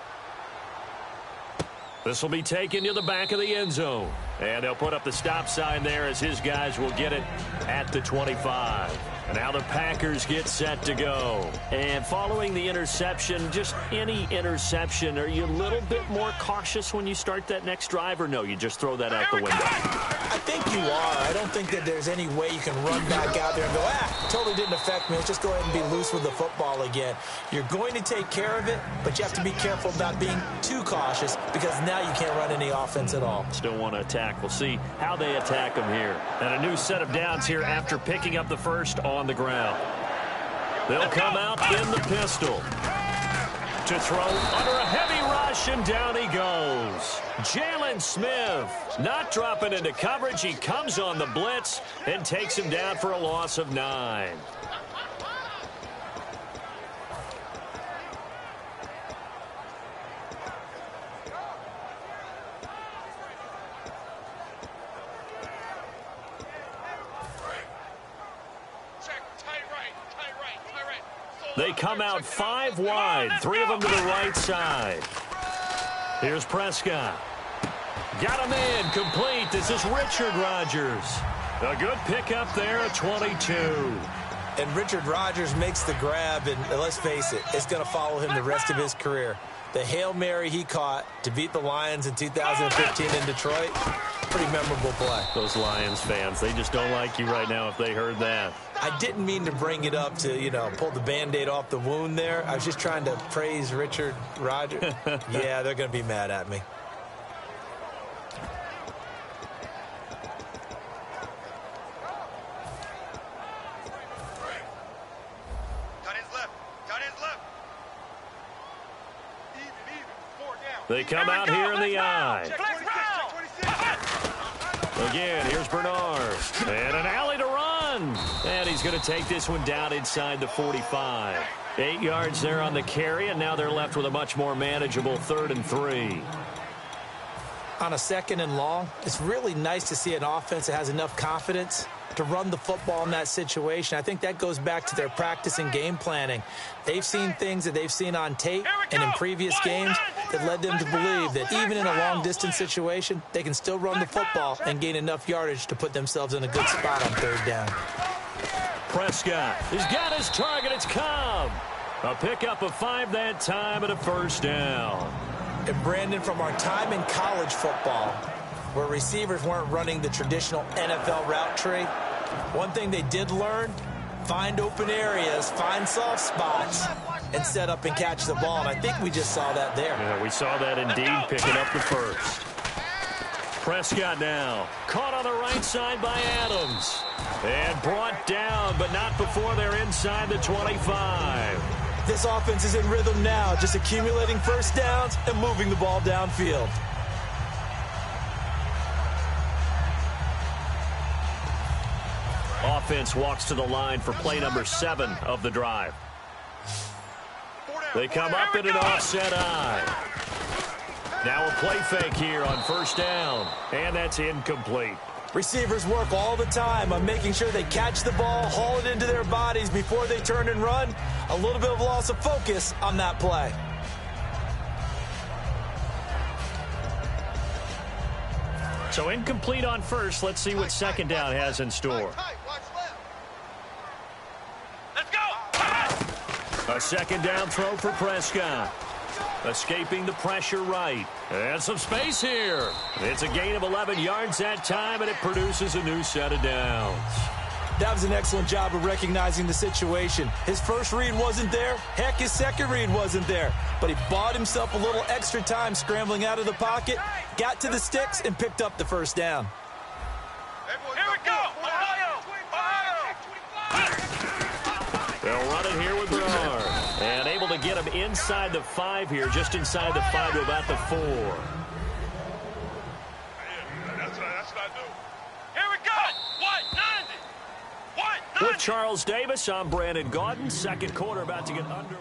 This will be taken to the back of the end zone. And they'll put up the stop sign there as his guys will get it at the 25. And now the Packers get set to go. And following the interception, just any interception, are you a little bit more cautious when you start that next drive, or no, you just throw that out the window? I think you are. I don't think that there's any way you can run back out there and go, totally didn't affect me. Let's just go ahead and be loose with the football again. You're going to take care of it, but you have to be careful about being too cautious, because now you can't run any offense at all. Still want to attack. We'll see how they attack them here. And a new set of downs here after picking up the first on the ground. They'll come out in the pistol to throw under a heavy rush, and down he goes. Jalen Smith not dropping into coverage. He comes on the blitz and takes him down for a loss of 9. They come out 5 wide, 3 of them to the right side. Here's Prescott. Got him in, complete. This is Richard Rodgers. A good pickup there at 22. And Richard Rodgers makes the grab, and let's face it, it's going to follow him the rest of his career. The Hail Mary he caught to beat the Lions in 2015 in Detroit, pretty memorable play. Those Lions fans, they just don't like you right now if they heard that. I didn't mean to bring it up to, pull the Band-Aid off the wound there. I was just trying to praise Richard Rodgers. Yeah, they're going to be mad at me. They come out here in the eye. Again, here's Bernard. And an alley to run. And he's going to take this one down inside the 45. 8 yards there on the carry, and now they're left with a much more manageable 3rd and 3. On a 2nd and long, it's really nice to see an offense that has enough confidence to run the football in that situation. I think that goes back to their practice and game planning. They've seen things that they've seen on tape and in previous games that led them to believe that even in a long-distance situation, they can still run the football and gain enough yardage to put themselves in a good spot on 3rd down. Prescott has got his target. It's Cobb. A pickup of 5 that time and a 1st down. And Brandon, from our time in college football, where receivers weren't running the traditional NFL route tree, one thing they did learn, find open areas, find soft spots, and set up and catch the ball. And I think we just saw that there. Yeah, we saw that indeed, picking up the 1st. Prescott now, caught on the right side by Adams. And brought down, but not before they're inside the 25. This offense is in rhythm now, just accumulating 1st downs and moving the ball downfield. Offense walks to the line for play number 7 of the drive. They come up in an offset eye. Now a play fake here on 1st down, and that's incomplete. Receivers work all the time on making sure they catch the ball, haul it into their bodies before they turn and run. A little bit of loss of focus on that play. So incomplete on 1st. Let's see what 2nd down has in store. Let's go! A 2nd down throw for Prescott. Escaping the pressure right. And some space here. It's a gain of 11 yards that time, and it produces a new set of downs. That was an excellent job of recognizing the situation. His first read wasn't there. Heck, his second read wasn't there. But he bought himself a little extra time scrambling out of the pocket, got to the sticks, and picked up the 1st down. Here we go! Ohio! They'll run it here with Bernard. And able to get him inside the 5 here, just inside the 5 to about the 4. That's what I do. Here we go! What? 90! With Charles Davis, I'm Brandon Gaudin. 2nd quarter about to get under.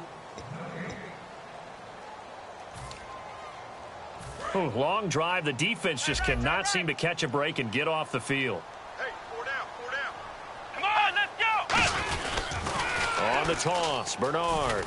Long drive. The defense just cannot seem to catch a break and get off the field. Hey, 4 down, 4 down. Come on, let's go! On the toss, Bernard.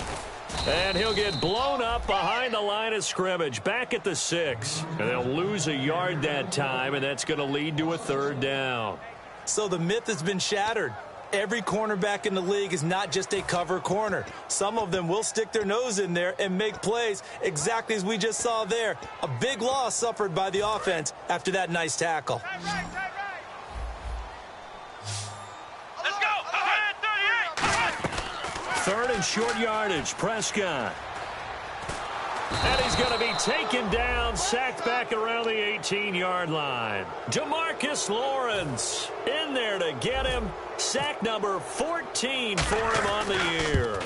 And he'll get blown up behind the line of scrimmage, back at the 6. And they'll lose a yard that time, and that's going to lead to a 3rd down. So the myth has been shattered. Every cornerback in the league is not just a cover corner. Some of them will stick their nose in there and make plays exactly as we just saw there. A big loss suffered by the offense after that nice tackle. Let's go! 38! 3rd and short yardage, Prescott. And he's going to be taken down, sacked back around the 18-yard line. DeMarcus Lawrence in there to get him. Sack number 14 for him on the year.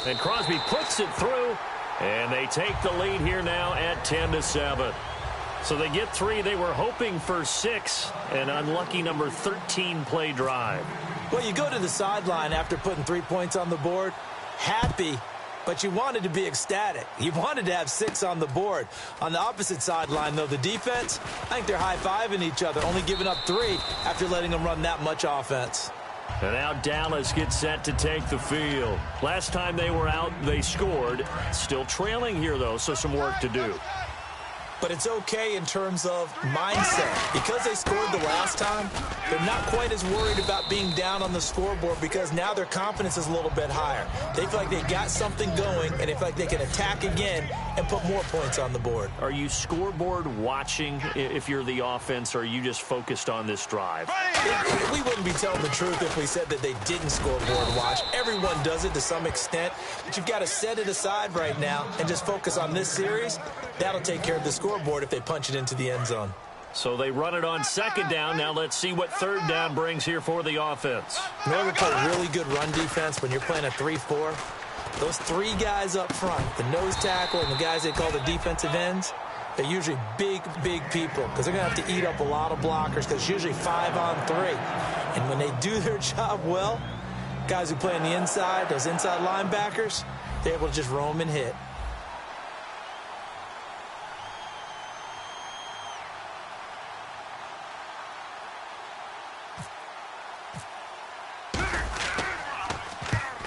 And Crosby puts it through, and they take the lead here now at 10-7. So they get 3. They were hoping for 6, an unlucky number 13 play drive. Well, you go to the sideline after putting 3 points on the board, happy, but you wanted to be ecstatic. You wanted to have 6 on the board. On the opposite sideline, though, the defense, I think they're high-fiving each other, only giving up 3 after letting them run that much offense. And now Dallas gets set to take the field. Last time they were out, they scored. Still trailing here, though, so some work to do. But it's okay in terms of mindset. Because they scored the last time, They're not quite as worried about being down on the scoreboard because now their confidence is a little bit higher. They feel like they got something going, and they feel like they can attack again and put more points on the board. Are you scoreboard watching if you're the offense, or are you just focused on this drive? We wouldn't be telling the truth if we said that they didn't scoreboard watch. Everyone does it to some extent, but you've got to set it aside right now and just focus on this series. That'll take care of the scoreboard if they punch it into the end zone. So they run it on second down. Now let's see what third down brings here for the offense. In order to play really good run defense when you're playing a 3-4, those three guys up front, the nose tackle and the guys they call the defensive ends, they're usually big people because they're going to have to eat up a lot of blockers because it's usually 5-on-3. And when they do their job well, guys who play on the inside, those inside linebackers, they're able to just roam and hit.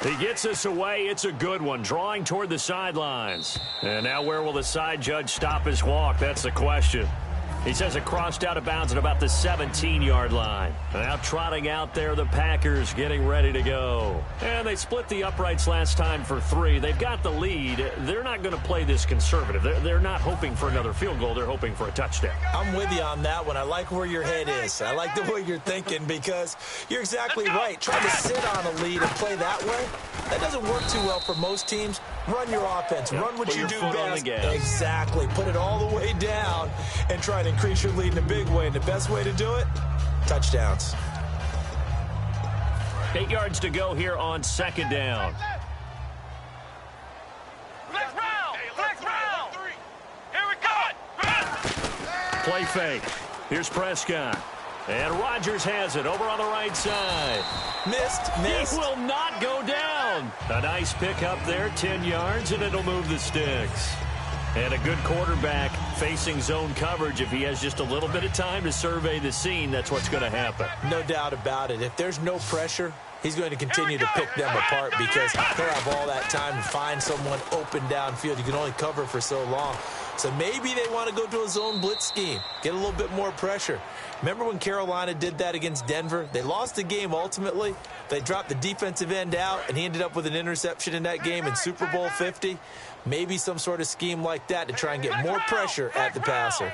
He gets us away. It's a good one, drawing toward the sidelines. And now where will the side judge stop his walk? That's the question. He says it crossed out of bounds at about the 17-yard line. Now trotting out there, the Packers getting ready to go. And they split the uprights last time for 3. They've got the lead. They're not going to play this conservative. They're not hoping for another field goal. They're hoping for a touchdown. I'm with you on that one. I like where your head is. I like the way you're thinking because you're exactly right. Trying to sit on a lead and play that way, that doesn't work too well for most teams. Run your offense. Run what you do best. Exactly. Put it all the way down and try to increase your lead in a big way. And the best way to do it, touchdowns. 8 yards to go here on second down. Flex round! Flex round! Here we go! Play fake. Here's Prescott. And Rodgers has it over on the right side. Missed. He will not go down. A nice pick up there, 10 yards, and it'll move the sticks. And a good quarterback facing zone coverage. If he has just a little bit of time to survey the scene, that's what's going to happen. No doubt about it. If there's no pressure, he's going to continue to pick them apart because he'll have all that time to find someone open downfield. You can only cover for so long. So maybe they want to go to a zone blitz scheme, get a little bit more pressure. Remember when Carolina did that against Denver? They lost the game ultimately. They dropped the defensive end out, and he ended up with an interception in that game in Super Bowl 50. Maybe some sort of scheme like that to try and get more pressure at the passer.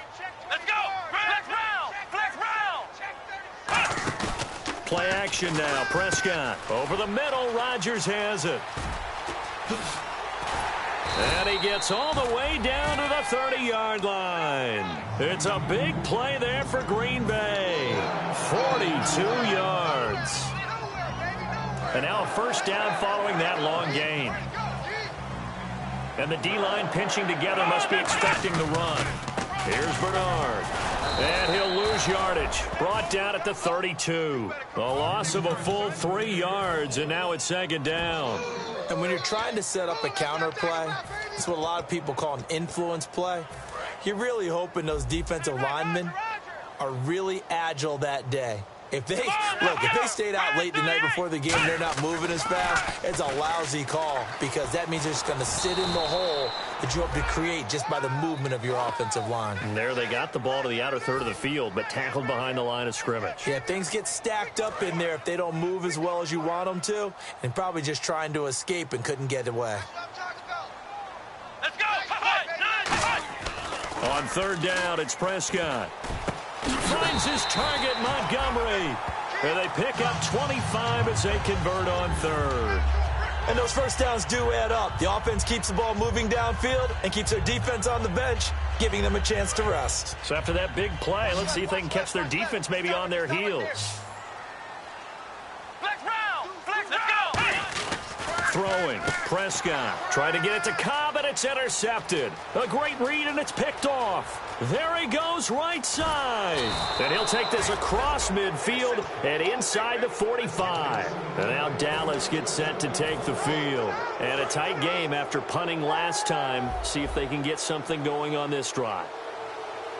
Let's go! Flex round! Flex round! Play action now. Prescott over the middle. Rodgers has it. And he gets all the way down to the 30-yard line. It's a big play there for Green Bay. 42 yards. And now a first down following that long gain. And the D-line pinching together, must be expecting the run. Here's Bernard. And he'll lose yardage. Brought down at the 32. A loss of a full 3 yards, and now it's second down. And when you're trying to set up a counter play, it's what a lot of people call an influence play. You're really hoping those defensive linemen are really agile that day. If they stayed out late the night before the game, they're not moving as fast, it's a lousy call because that means they're just going to sit in the hole that you hope to create just by the movement of your offensive line. And there they got the ball to the outer third of the field, but tackled behind the line of scrimmage. Yeah, things get stacked up in there if they don't move as well as you want them to, and probably just trying to escape and couldn't get away. Let's go! On third down, it's Prescott. Finds his target, Montgomery. And they pick up 25 as they convert on third. And those first downs do add up. The offense keeps the ball moving downfield and keeps their defense on the bench, giving them a chance to rest. So after that big play, let's see if they can catch their defense maybe on their heels. Flex round! Flex, let's go! Throwing, Prescott. Trying to get it to Cobb, and it's intercepted. A great read, and it's picked off. There he goes, right side. And he'll take this across midfield and inside the 45. And now Dallas gets set to take the field. And a tight game after punting last time. See if they can get something going on this drive.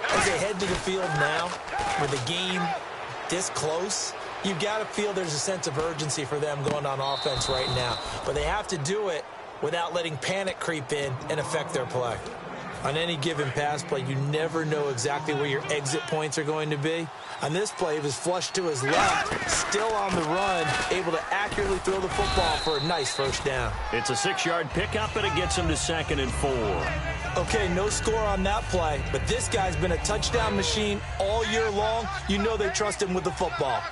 As they head to the field now, with the game this close, you've got to feel there's a sense of urgency for them going on offense right now. But they have to do it without letting panic creep in and affect their play. On any given pass play, you never know exactly where your exit points are going to be. On this play, he was flushed to his left, still on the run, able to accurately throw the football for a nice first down. It's a 6-yard pickup, and it gets him to 2nd and 4. Okay, no score on that play, but this guy's been a touchdown machine all year long. You know they trust him with the football.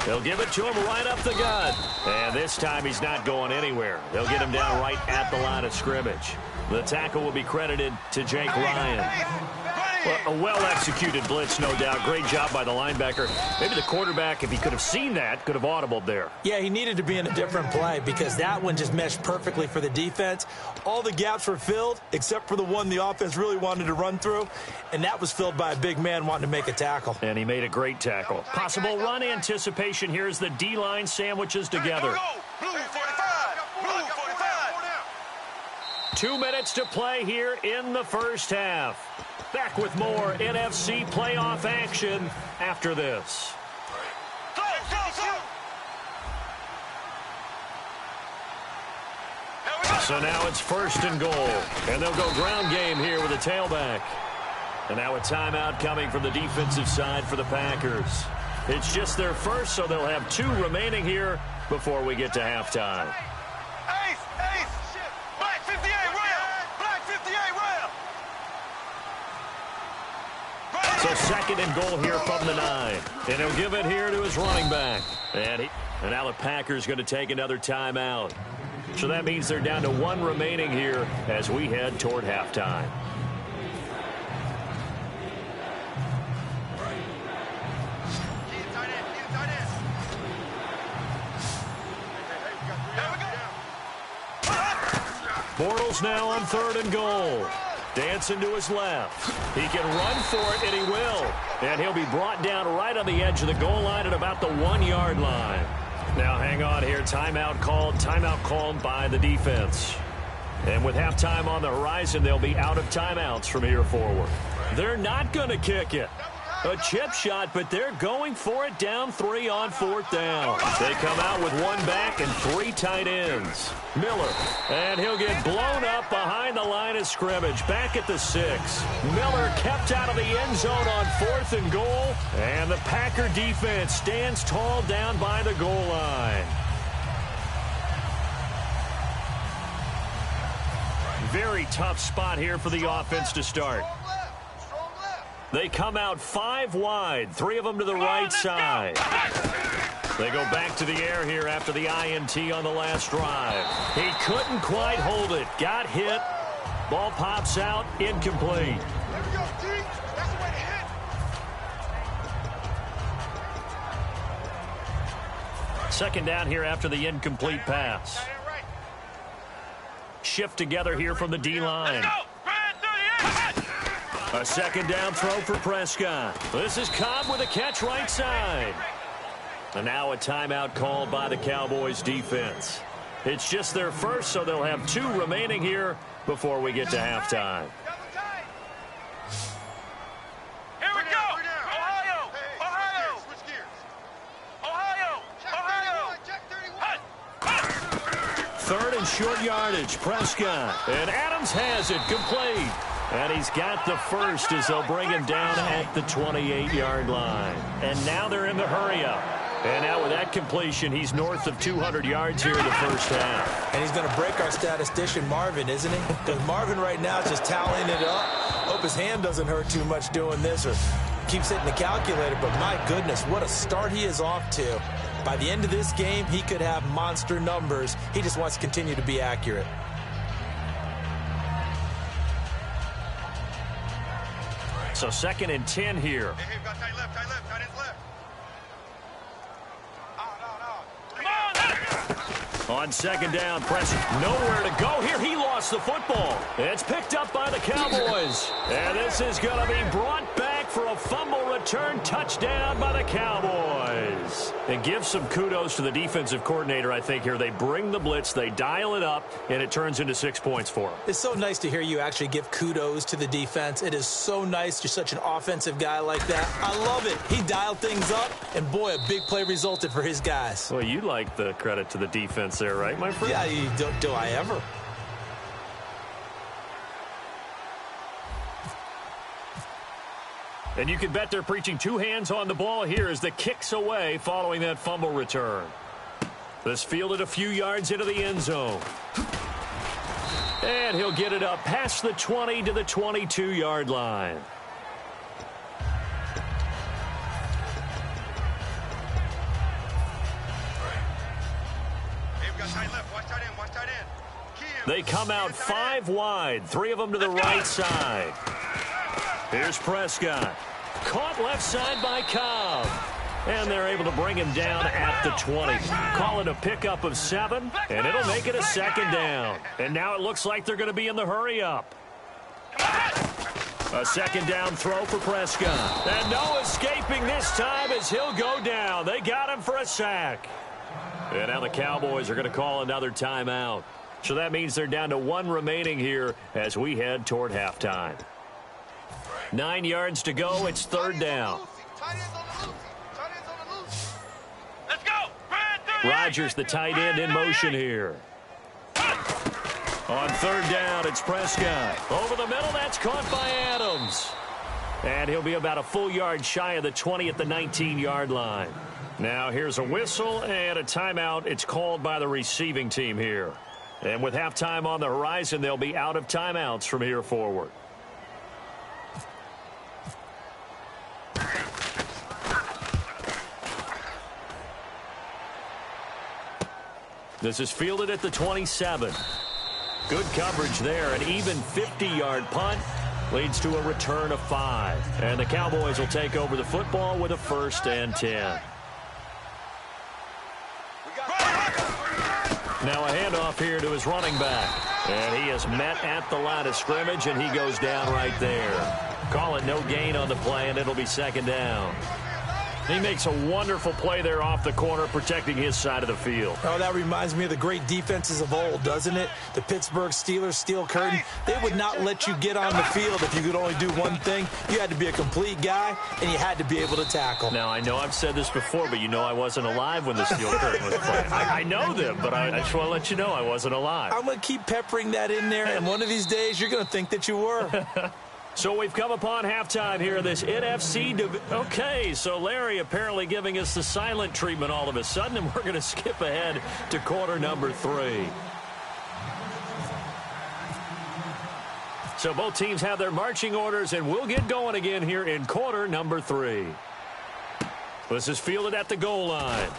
They'll give it to him right up the gut. And this time he's not going anywhere. They'll get him down right at the line of scrimmage. The tackle will be credited to Jake Ryan. Well, a well-executed blitz, no doubt. Great job by the linebacker. Maybe the quarterback, if he could have seen that, could have audibled there. Yeah, he needed to be in a different play because that one just meshed perfectly for the defense. All the gaps were filled except for the one the offense really wanted to run through, and that was filled by a big man wanting to make a tackle. And he made a great tackle. Possible run anticipation here as the D-line sandwiches together. Blue 45. Blue 45. 2 minutes to play here in the first half. Back with more NFC playoff action after this. Go, go, go. So now it's 1st and goal. And they'll go ground game here with a tailback. And now a timeout coming from the defensive side for the Packers. It's just their first, so they'll have 2 remaining here before we get to halftime. Ace, ace. Black 58, rail. Black 58, rail. So 2nd and goal here from the 9. And he'll give it here to his running back. And now the Packers going to take another timeout. So that means they're down to 1 remaining here as we head toward halftime. Bortles now on 3rd and goal. Dancing to his left. He can run for it, and he will. And he'll be brought down right on the edge of the goal line at about the 1-yard line. Now hang on here. Timeout called by the defense. And with halftime on the horizon, they'll be out of timeouts from here forward. They're not going to kick it. A chip shot, but they're going for it down 3 on 4th down. They come out with 1 back and 3 tight ends. Miller, and he'll get blown up behind the line of scrimmage, back at the 6. Miller kept out of the end zone on 4th and goal, and the Packer defense stands tall down by the goal line. Very tough spot here for the offense to start. They come out 5 wide, 3 of them to the right side. They go back to the air here after the INT on the last drive. He couldn't quite hold it. Got hit. Ball pops out, incomplete. There we go, D. That's the way to hit. 2nd down here after the incomplete pass. Shift together here from the D-line. A 2nd down throw for Prescott. This is Cobb with a catch right side. And now a timeout called by the Cowboys defense. It's just their first, so they'll have 2 remaining here before we get to halftime. Here we go. Ohio. Ohio. Switch gears. Ohio. Ohio. Check 31. 3rd and short yardage. Prescott. And Adams has it. Complete. And he's got the first as they'll bring him down at the 28-yard line. And now they're in the hurry-up. And now with that completion, he's north of 200 yards here in the first half. And he's going to break our statistician, Marvin, isn't he? Because Marvin right now is just tallying it up. Hope his hand doesn't hurt too much doing this or keeps hitting the calculator. But my goodness, what a start he is off to. By the end of this game, he could have monster numbers. He just wants to continue to be accurate. So 2nd and 10 here. Hey, we got tight left, tight left, tight ends left. On 2nd down, pressure. Nowhere to go here. He lost the football. It's picked up by the Cowboys. And this is going to be brought back for a fumble return touchdown by the Cowboys. And give some kudos to the defensive coordinator, I think, here. They bring the blitz, they dial it up, and it turns into 6 points for them. It's so nice to hear you actually give kudos to the defense. It is so nice. You're such an offensive guy like that. I love it. He dialed things up, and boy, a big play resulted for his guys. Well, you like the credit to the defense there, right, my friend? Yeah, do I ever? And you can bet they're preaching two hands on the ball here as the kick's away following that fumble return. This fielded a few yards into the end zone. And he'll get it up past the 20 to the 22-yard line. They come out 5 wide, 3 of them to the right side. Here's Prescott. Caught left side by Cobb. And they're able to bring him down at the 20. Call it a pickup of 7, and it'll make it a second down. And now it looks like they're going to be in the hurry-up. A second down throw for Prescott. And no escaping this time as he'll go down. They got him for a sack. And now the Cowboys are going to call another timeout. So that means they're down to 1 remaining here as we head toward halftime. 9 yards to go. It's third down. Let's go. Rodgers, the tight end, in motion here. On third down, it's Prescott. Over the middle, that's caught by Adams. And he'll be about a full yard shy of the 20 at the 19-yard line. Now here's a whistle and a timeout. It's called by the receiving team here. And with halftime on the horizon, they'll be out of timeouts from here forward. This is fielded at the 27. Good coverage there. An even 50-yard punt leads to a return of 5. And the Cowboys will take over the football with a 1st and 10. Now a handoff here to his running back. And he is met at the line of scrimmage, and he goes down right there. Call it no gain on the play, and it'll be second down. He makes a wonderful play there off the corner, protecting his side of the field. Oh, that reminds me of the great defenses of old, doesn't it? The Pittsburgh Steelers, steel curtain. They would not let you get on the field if you could only do one thing. You had to be a complete guy, and you had to be able to tackle. Now, I know I've said this before, but you know I wasn't alive when the steel curtain was playing. I know them, but I just want to let you know I wasn't alive. I'm going to keep peppering that in there, and one of these days you're going to think that you were. So we've come upon halftime here in this NFC division. Okay, so Larry apparently giving us the silent treatment all of a sudden, and we're going to skip ahead to quarter number 3. So both teams have their marching orders, and we'll get going again here in quarter number 3. This is fielded at the goal line.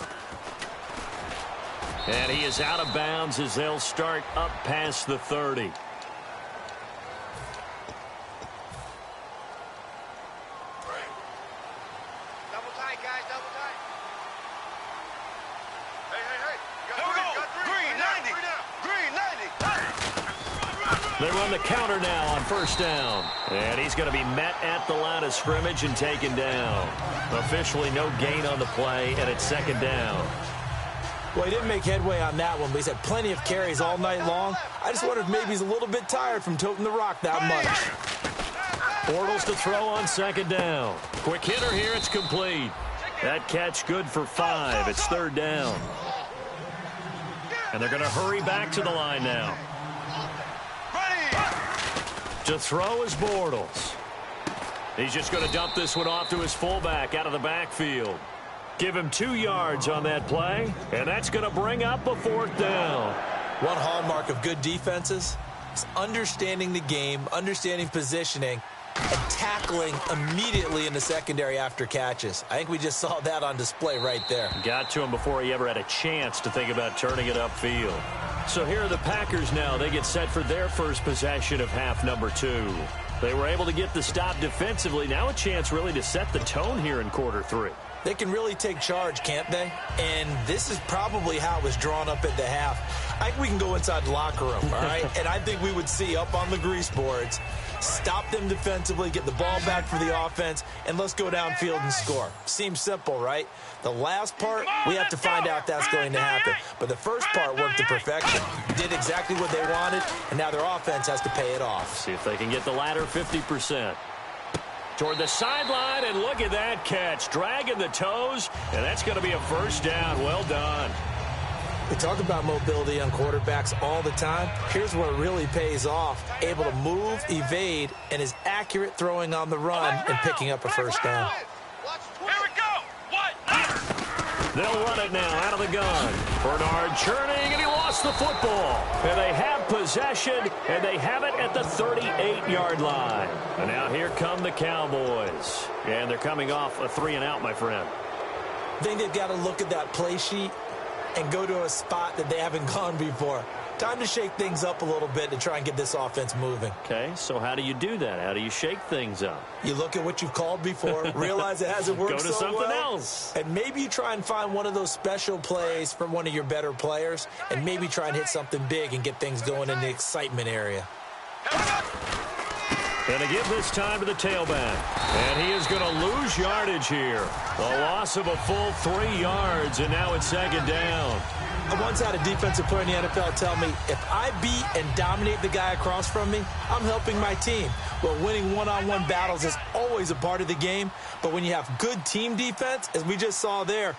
And he is out of bounds as they'll start up past the 30. They run the counter now on first down. And he's going to be met at the line of scrimmage and taken down. Officially no gain on the play, and it's second down. Well, he didn't make headway on that one, but he's had plenty of carries all night long. I just wonder if maybe he's a little bit tired from toting the rock that much. Bortles to throw on second down. Quick hitter here, it's complete. That catch good for 5. It's third down. And they're going to hurry back to the line now. To throw is Bortles. He's just going to dump this one off to his fullback out of the backfield. Give him 2 yards on that play, and that's going to bring up a 4th down. One hallmark of good defenses is understanding the game, understanding positioning, and tackling immediately in the secondary after catches. I think we just saw that on display right there. Got to him before he ever had a chance to think about turning it upfield. So here are the Packers now. They get set for their first possession of half number 2. They were able to get the stop defensively. Now a chance really to set the tone here in quarter 3. They can really take charge, can't they? And this is probably how it was drawn up at the half. I think we can go inside the locker room, all right? And I think we would see up on the grease boards, stop them defensively, get the ball back for the offense, and let's go downfield and score. Seems simple, right? The last part, we have to find out that's going to happen. But the first part worked to perfection. Did exactly what they wanted, and now their offense has to pay it off. See if they can get the latter 50%. Toward the sideline, and look at that catch. Dragging the toes, and that's going to be a first down. Well done. We talk about mobility on quarterbacks all the time. Here's where it really pays off. Able to move, evade, and is accurate throwing on the run and picking up a first down. Here we go. What? They'll run it now out of the gun. Bernard churning, and he lost the football. And they have possession, and they have it at the 38-yard line. And now here come the Cowboys. And they're coming off a 3-and-out, my friend. I think they've got to look at that play sheet and go to a spot that they haven't gone before. Time to shake things up a little bit to try and get this offense moving. Okay, so how do you do that? How do you shake things up? You look at what you've called before, realize it hasn't worked Go to so something well, else. and maybe you try and find one of those special plays from one of your better players, and maybe try and hit something big and get things going in the excitement area. Going to give this time to the tailback. And he is going to lose yardage here. A loss of a full 3 yards, and now it's second down. I once had a defensive player in the NFL tell me, if I beat and dominate the guy across from me, I'm helping my team. Well, winning one-on-one battles is always a part of the game, but when you have good team defense, as we just saw there,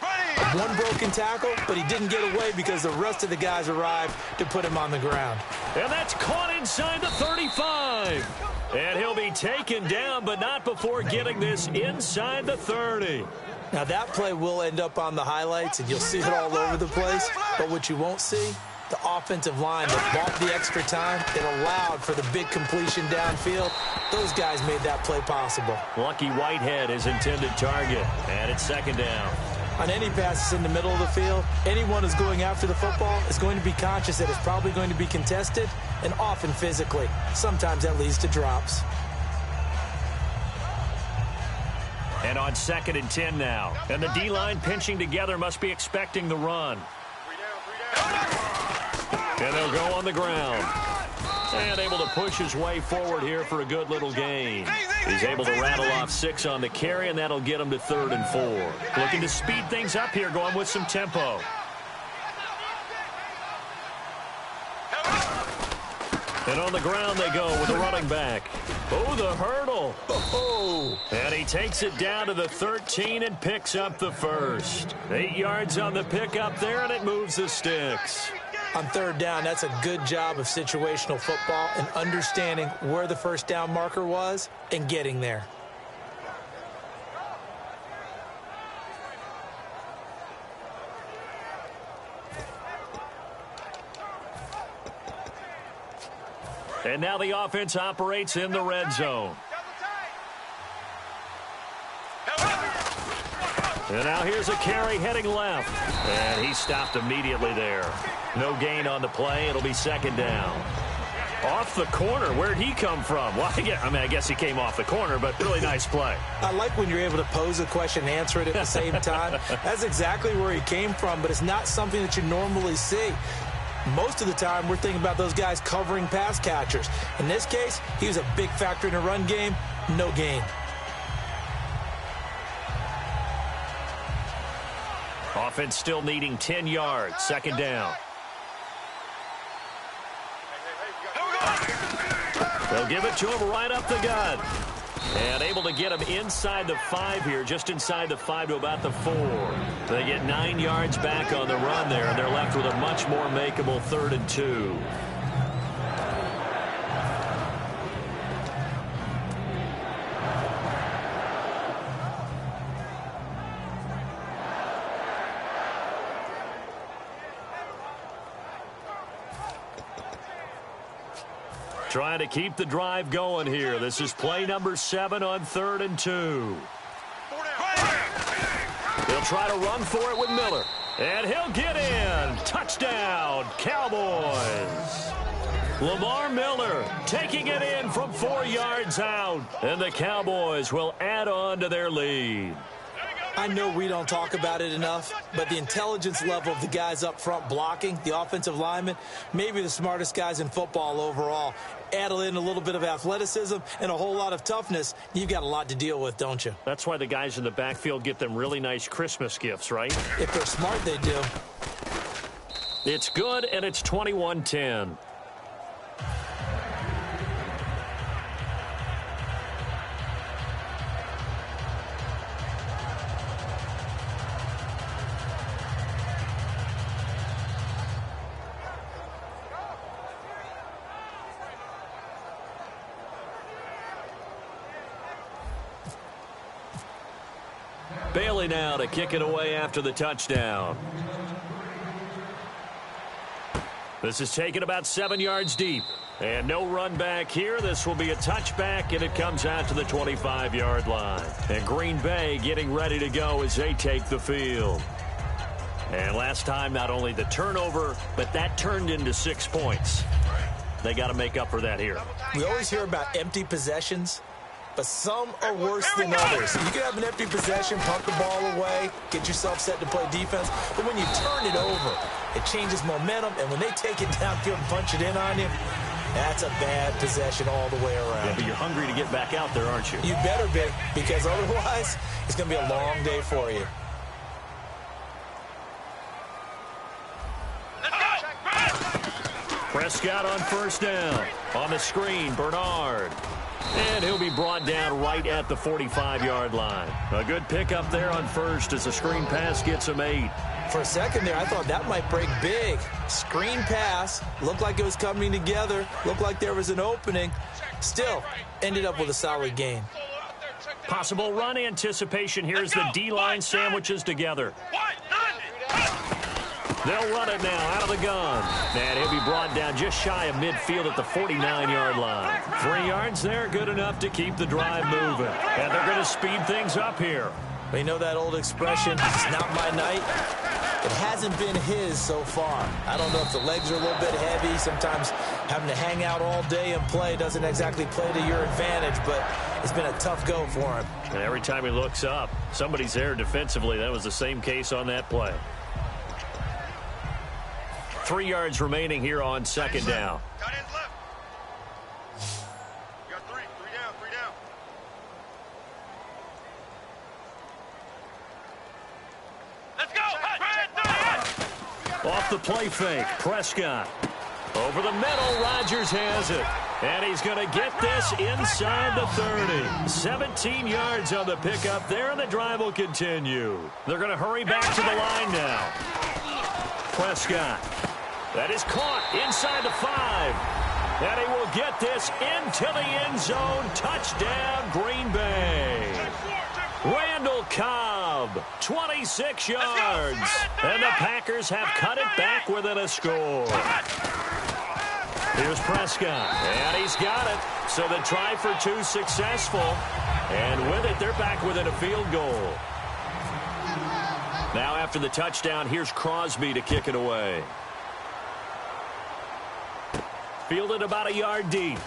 one broken tackle, but he didn't get away because the rest of the guys arrived to put him on the ground. And that's caught inside the 35. And he'll be taken down, but not before getting this inside the 30. Now, that play will end up on the highlights, and you'll see it all over the place. But what you won't see, the offensive line that bought the extra time, it allowed for the big completion downfield. Those guys made that play possible. Lucky Whitehead is intended target, and it's second down. On any passes in the middle of the field, anyone who's going after the football is going to be conscious that it's probably going to be contested, and often physically. Sometimes that leads to drops. And on 2nd and 10 now. And the D-line pinching together must be expecting the run. And they'll go on the ground. And able to push his way forward here for a good little gain. He's able to rattle off 6 on the carry, and that'll get him to 3rd and 4. Looking to speed things up here, going with some tempo. And on the ground they go with the running back. Oh, the hurdle. Oh. And he takes it down to the 13 and picks up the first. 8 yards on the pickup there, and it moves the sticks. On 3rd down, that's a good job of situational football and understanding where the first down marker was and getting there. And now the offense operates in the red zone. And now here's a carry heading left. And he stopped immediately there. No gain on the play. It'll be second down. Off the corner. Where'd he come from? Well, I guess he came off the corner, but really nice play. I like when you're able to pose a question and answer it at the same time. That's exactly where he came from, but it's not something that you normally see. Most of the time, we're thinking about those guys covering pass catchers. In this case, he was a big factor in the run game. No gain. Offense still needing 10 yards. Second down. They'll give it to him right up the gut. And able to get him inside the 5 here, just inside the 5 to about the 4. They get 9 yards back on the run there, and they're left with a much more makeable 3rd and 2. Trying to keep the drive going here. This is play number 7 on 3rd and 2. He'll try to run for it with Miller. And he'll get in. Touchdown, Cowboys. Lamar Miller taking it in from 4 yards out. And the Cowboys will add on to their lead. I know we don't talk about it enough, but the intelligence level of the guys up front blocking, the offensive linemen, maybe the smartest guys in football overall. Add in a little bit of athleticism and a whole lot of toughness, you've got a lot to deal with, don't you? That's why the guys in the backfield get them really nice Christmas gifts, right? If they're smart, they do. It's good, and it's 21-10. Bailey now to kick it away after the touchdown. This is taken about 7 yards deep. And no run back here. This will be a touchback, and it comes out to the 25-yard line. And Green Bay getting ready to go as they take the field. And last time, not only the turnover, but that turned into 6 points. They got to make up for that here. We always hear about empty possessions, but some are worse than others. You can have an empty possession, punt the ball away, get yourself set to play defense, but when you turn it over, it changes momentum, and when they take it downfield and punch it in on you, that's a bad possession all the way around. Yeah, but you're hungry to get back out there, aren't you? You better be, because otherwise, it's going to be a long day for you. Prescott on first down. On the screen, Bernard. And he'll be brought down right at the 45-yard line. A good pickup there on first as the screen pass gets him 8. For a second there, I thought that might break big. Screen pass, looked like it was coming together, looked like there was an opening. Still, ended up with a solid gain. Possible run anticipation here as the D-line sandwiches together. They'll run it now out of the gun. And he'll be brought down just shy of midfield at the 49-yard line. 3 yards there, good enough to keep the drive moving. And they're going to speed things up here. You know that old expression, it's not my night? It hasn't been his so far. I don't know if the legs are a little bit heavy. Sometimes having to hang out all day and play doesn't exactly play to your advantage, but it's been a tough go for him. And every time he looks up, somebody's there defensively. That was the same case on that play. 3 yards remaining here on second down. Tight ends left. You got three down, 3 down. Let's go. Off the play fake, Prescott. Over the middle, Rodgers has it. And he's going to get this inside the 30. 17 yards on the pickup there, and the drive will continue. They're going to hurry back to the line now. Prescott. That is caught inside the 5. And he will get this into the end zone. Touchdown, Green Bay. Randall Cobb, 26 yards. And the Packers have cut it back within a score. Here's Prescott, and he's got it. So the try for 2 successful. And with it, they're back within a field goal. Now after the touchdown, here's Crosby to kick it away. Fielded about a yard deep.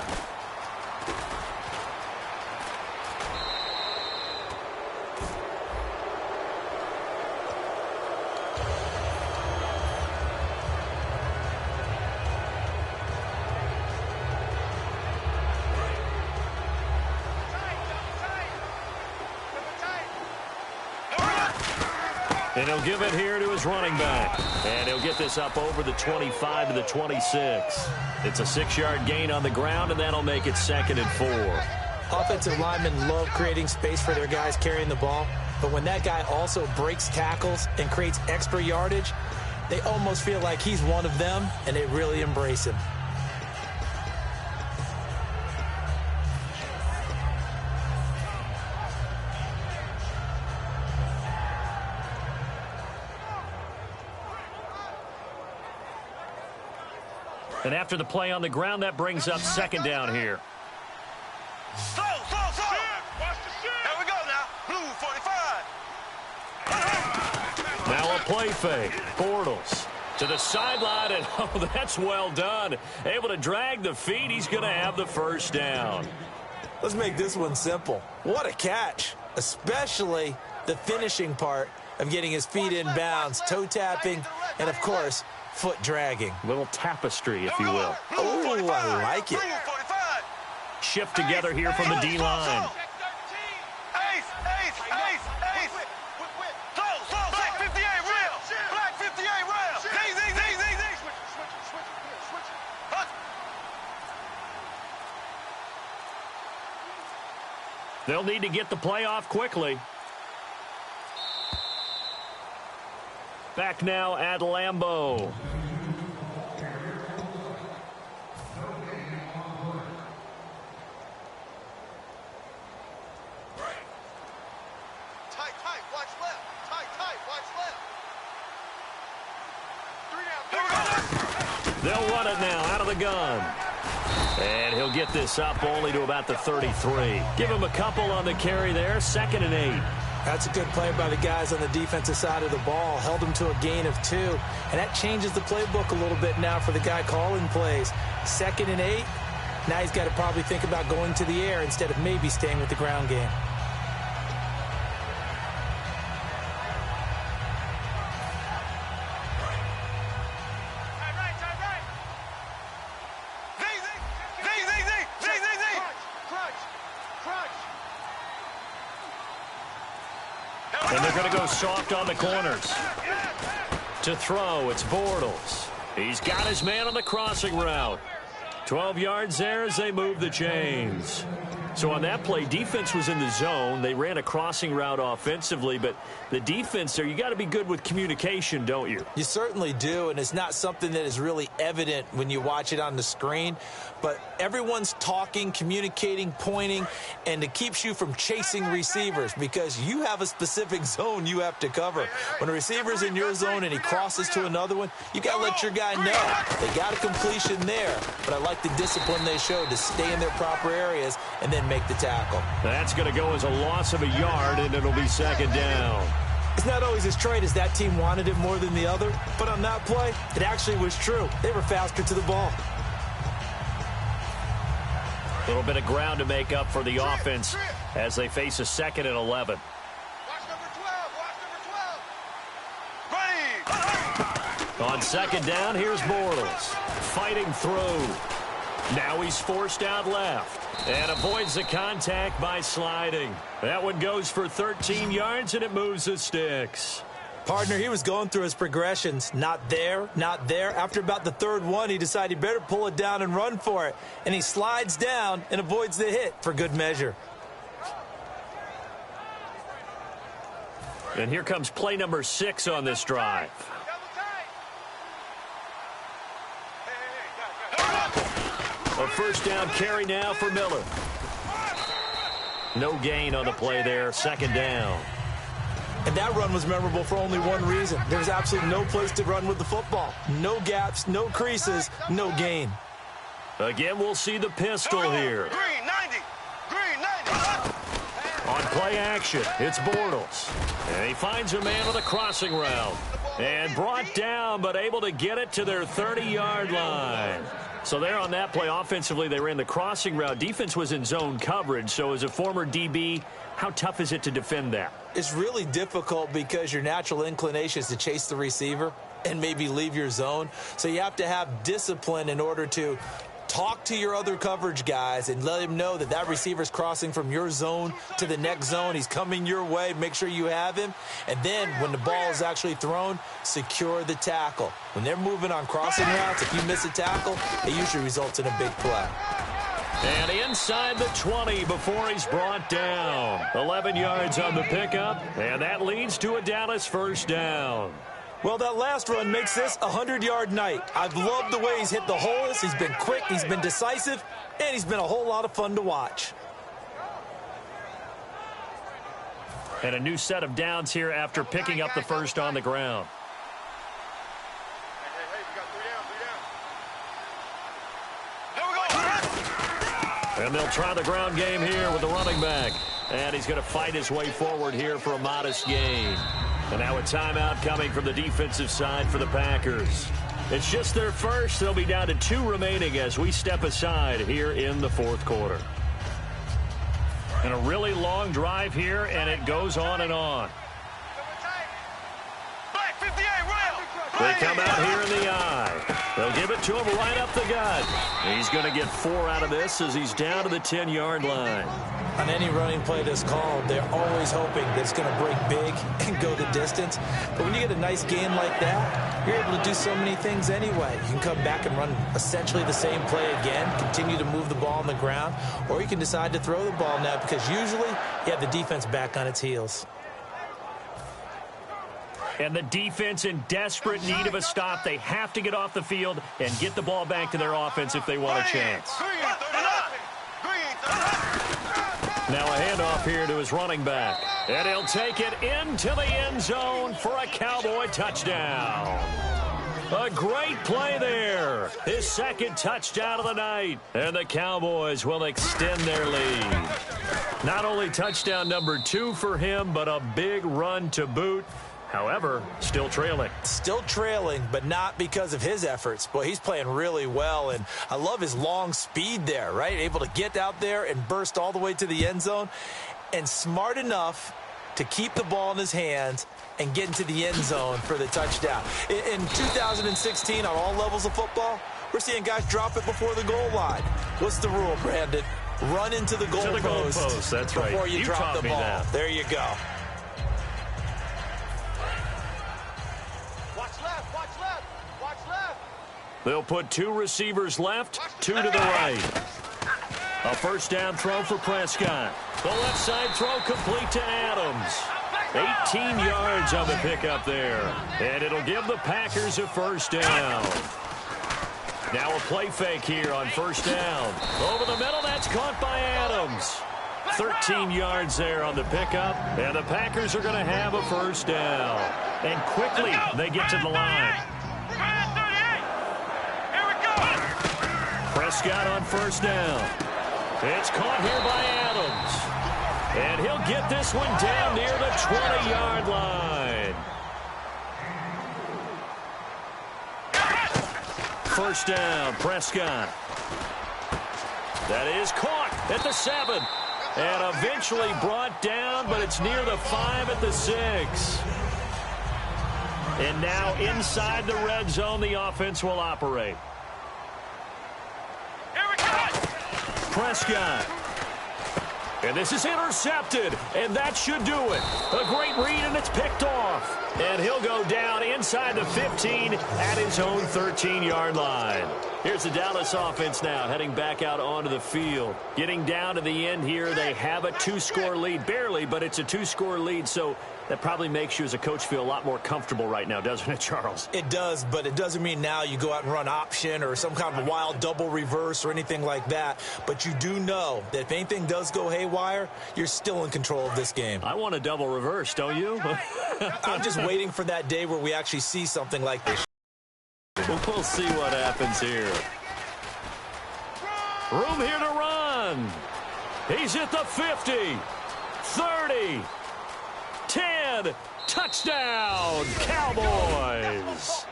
And he'll give it here to his running back. And he'll get this up over the 25 to the 26. It's a 6-yard gain on the ground, and that'll make it 2nd and 4. Offensive linemen love creating space for their guys carrying the ball. But when that guy also breaks tackles and creates extra yardage, they almost feel like he's one of them, and they really embrace him. And after the play on the ground, that brings up 2nd down here. Slow. Here we go now. Blue 45. Now a play fake. Bortles to the sideline, and oh, that's well done. Able to drag the feet. He's going to have the first down. Let's make this one simple. What a catch, especially the finishing part of getting his feet in bounds, toe tapping, and of course, foot dragging. Little tapestry, if you will. Oh, I like it. Shift together here from the D-line. Ace. Slow. Black 58 real. Black 58 real. Z. They'll need to get the play off quickly. Back now at Lambeau. Tight. Watch left. Tight. Watch left. 3 down. They'll run it now out of the gun. And he'll get this up only to about the 33. Give him a couple on the carry there. 2nd and 8. That's a good play by the guys on the defensive side of the ball. Held them to a gain of 2. And that changes the playbook a little bit now for the guy calling plays. 2nd and 8. Now he's got to probably think about going to the air instead of maybe staying with the ground game. And they're going to go soft on the corners. To throw, it's Bortles. He's got his man on the crossing route. 12 yards there as they move the chains. So on that play, defense was in the zone. They ran a crossing route offensively, but the defense there, you got to be good with communication, don't you? You certainly do, and it's not something that is really evident when you watch it on the screen. But everyone's talking, communicating, pointing, and it keeps you from chasing receivers because you have a specific zone you have to cover. When a receiver's in your zone and he crosses to another one, you got to let your guy know. They got a completion there, but I like the discipline they showed to stay in their proper areas and then make the tackle. That's going to go as a loss of a yard, and it'll be 2nd down. It's not always as straight as that team wanted it more than the other, but on that play, it actually was true. They were faster to the ball. A little bit of ground to make up for the offense as they face a 2nd and 11. Watch number 12. Ready. On 2nd down, here's Bortles. Fighting through. Now he's forced out left and avoids the contact by sliding. That one goes for 13 yards, and it moves the sticks. Partner, he was going through his progressions. Not there, not there. After about the 3rd one, he decided he better pull it down and run for it. And he slides down and avoids the hit for good measure. And here comes play number 6 on this drive. A 1st down carry now for Miller. No gain on the play there. 2nd down. And that run was memorable for only one reason. There was absolutely no place to run with the football. No gaps, no creases, no gain. Again, we'll see the pistol here. Green 90. Green 90. On play action, it's Bortles. And he finds a man on the crossing route. And brought down, but able to get it to their 30-yard line. So there on that play, offensively, they ran the crossing route. Defense was in zone coverage. So as a former DB, how tough is it to defend that? It's really difficult because your natural inclination is to chase the receiver and maybe leave your zone. So you have to have discipline in order to talk to your other coverage guys and let him know that that receiver's crossing from your zone to the next zone. He's coming your way. Make sure you have him. And then when the ball is actually thrown, secure the tackle. When they're moving on crossing routes, if you miss a tackle, it usually results in a big play. And inside the 20 before he's brought down. 11 yards on the pickup, and that leads to a Dallas 1st down. Well, that last run makes this a 100-yard night. I've loved the way he's hit the holes. He's been quick, he's been decisive, and he's been a whole lot of fun to watch. And a new set of downs here after picking up the 1st on the ground. And they'll try the ground game here with the running back. And he's going to fight his way forward here for a modest gain. And now a timeout coming from the defensive side for the Packers. It's just their first. They'll be down to 2 remaining as we step aside here in the 4th quarter. And a really long drive here, and it goes on and on. They come out here in the eye. They'll give it to him right up the gut. He's going to get 4 out of this as he's down to the 10-yard line. On any running play that's called, they're always hoping that it's going to break big and go the distance. But when you get a nice gain like that, you're able to do so many things anyway. You can come back and run essentially the same play again, continue to move the ball on the ground, or you can decide to throw the ball now because usually you have the defense back on its heels. And the defense in desperate need of a stop. They have to get off the field and get the ball back to their offense if they want a chance. Now a handoff here to his running back. And he'll take it into the end zone for a Cowboy touchdown. A great play there. His second touchdown of the night. And the Cowboys will extend their lead. Not only touchdown number 2 for him, but a big run to boot. However, still trailing. Still trailing, but not because of his efforts. Boy, he's playing really well, and I love his long speed there, right? Able to get out there and burst all the way to the end zone, and smart enough to keep the ball in his hands and get into the end zone for the touchdown. In 2016, on all levels of football, we're seeing guys drop it before the goal line. What's the rule, Brandon? Run into the goal post. That's right. Before you drop the ball. That. There you go. They'll put 2 receivers left, 2 to the right. A first down throw for Prescott. The left side throw complete to Adams. 18 yards on the pickup there. And it'll give the Packers a first down. Now a play fake here on first down. Over the middle, that's caught by Adams. 13 yards there on the pickup. And the Packers are going to have a first down. And quickly, they get to the line. Prescott on first down. It's caught here by Adams. And he'll get this one down near the 20-yard line. First down, Prescott. That is caught at the 7. And eventually brought down, but it's near the 5 at the 6. And now inside the red zone, the offense will operate. Prescott. And this is intercepted, and that should do it. A great read, and it's picked off. And he'll go down inside the 15 at his own 13-yard line. Here's the Dallas offense now, heading back out onto the field. Getting down to the end here, they have a 2-score lead. Barely, but it's a 2-score lead, so that probably makes you as a coach feel a lot more comfortable right now, doesn't it, Charles? It does, but it doesn't mean now you go out and run option or some kind of a wild double reverse or anything like that. But you do know that if anything does go haywire, you're still in control of this game. I want a double reverse, don't you? I'm just waiting for that day where we actually see something like this. We'll see what happens here. Room here to run. He's at the 50, 30, 10, touchdown, Cowboys.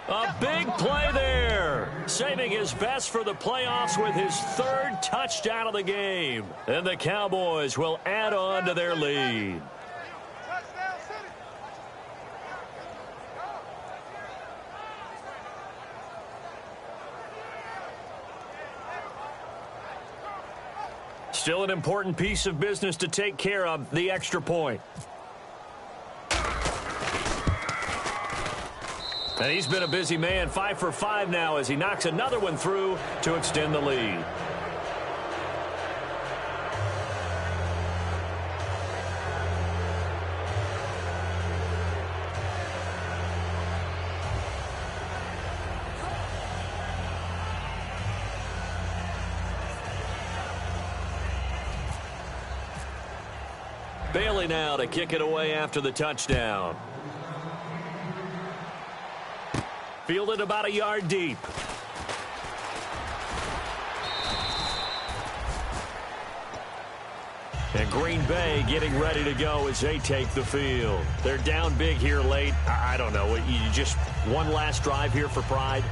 A big play there, saving his best for the playoffs with his 3rd touchdown of the game. And the Cowboys will add on to their lead. Still an important piece of business to take care of, the extra point. And he's been a busy man, 5 for 5 now as he knocks another one through to extend the lead. Bailey now to kick it away after the touchdown. Fielded about a yard deep. And Green Bay getting ready to go as they take the field. They're down big here late. I don't know. You just one last drive here for pride?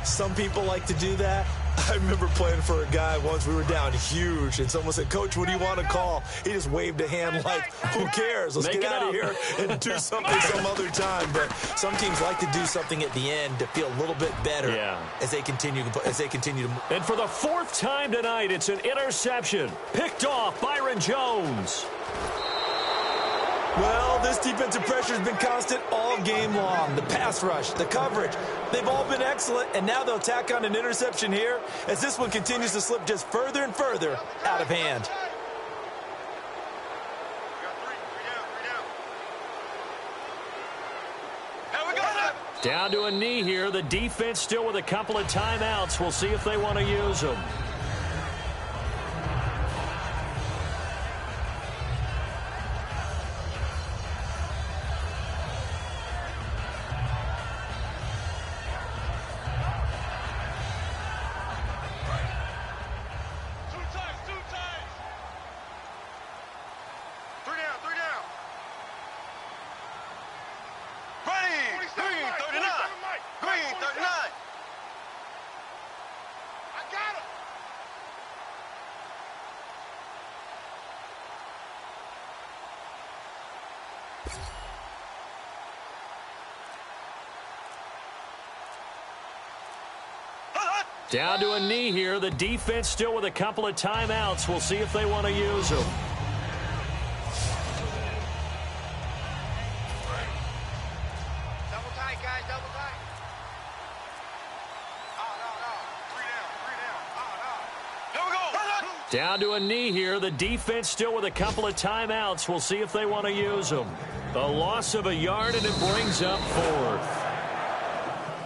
Some people like to do that. I remember playing for a guy once. We were down huge, and someone said, "Coach, what do you want to call?" He just waved a hand like, who cares? Let's get out of here and do something some other time. But some teams like to do something at the end to feel a little bit better as they continue to move. And for the 4th time tonight, it's an interception. Picked off Byron Jones. Well, this defensive pressure has been constant all game long. The pass rush, the coverage, they've all been excellent, and now they'll tack on an interception here as this one continues to slip just further and further out of hand. Down to a knee here. The defense still with a couple of timeouts. We'll see if they want to use them. Down to a knee here. The defense still with a couple of timeouts. We'll see if they want to use them. Double tight, guys, double tight. Here we go. Down to a knee here. The defense still with a couple of timeouts. We'll see if they want to use them. A loss of a yard, and it brings up 4th.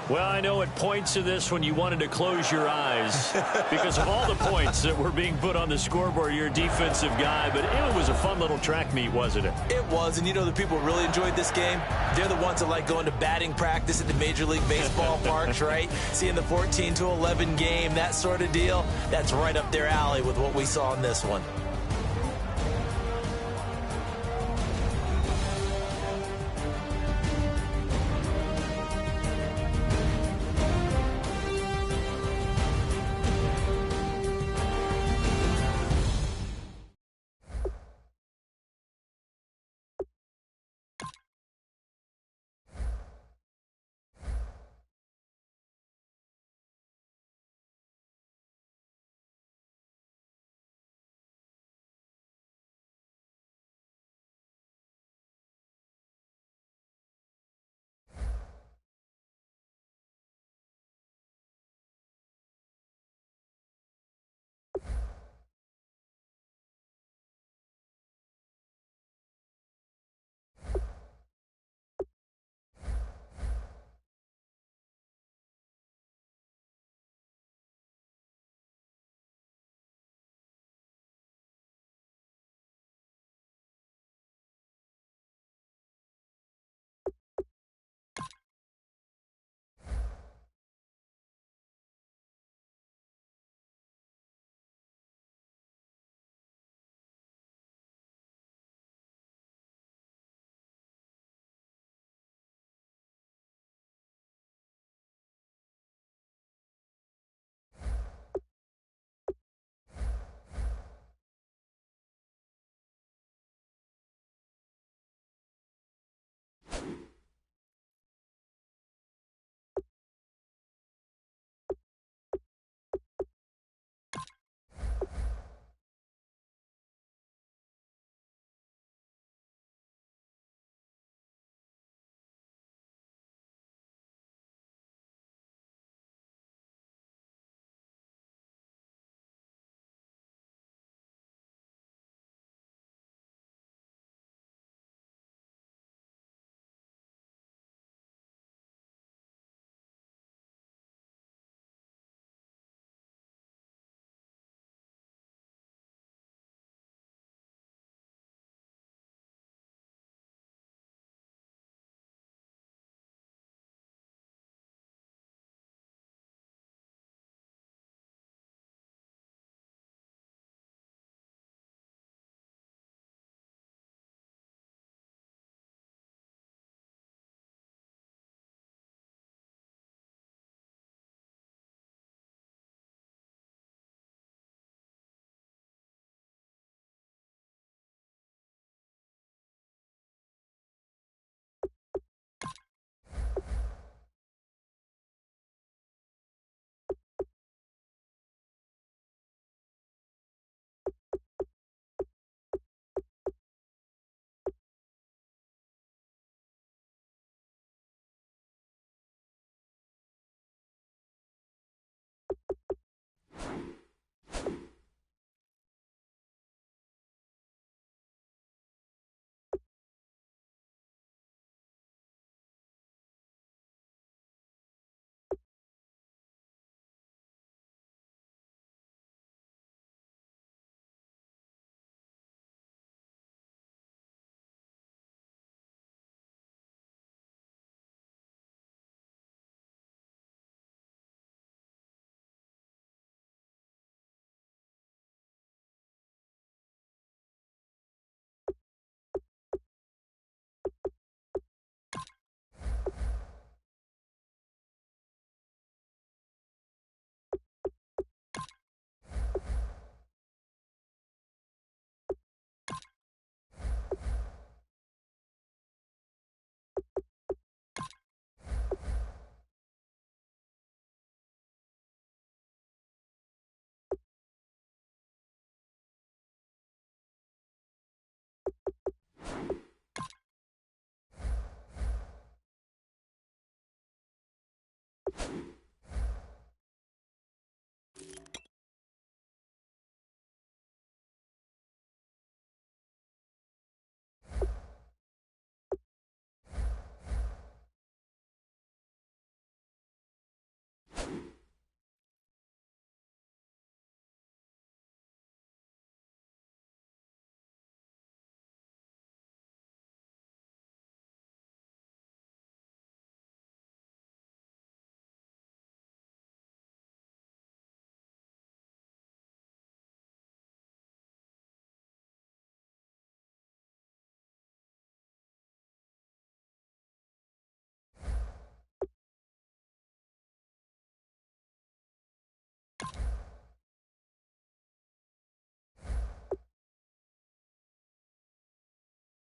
Well, I know at points of this when you wanted to close your eyes because of all the points that were being put on the scoreboard, you're a defensive guy, but it was a fun little track meet, wasn't it? It was, and you know the people really enjoyed this game? They're the ones that like going to batting practice at the Major League Baseball parks, right? Seeing the 14-11 game, that sort of deal, that's right up their alley with what we saw in this one.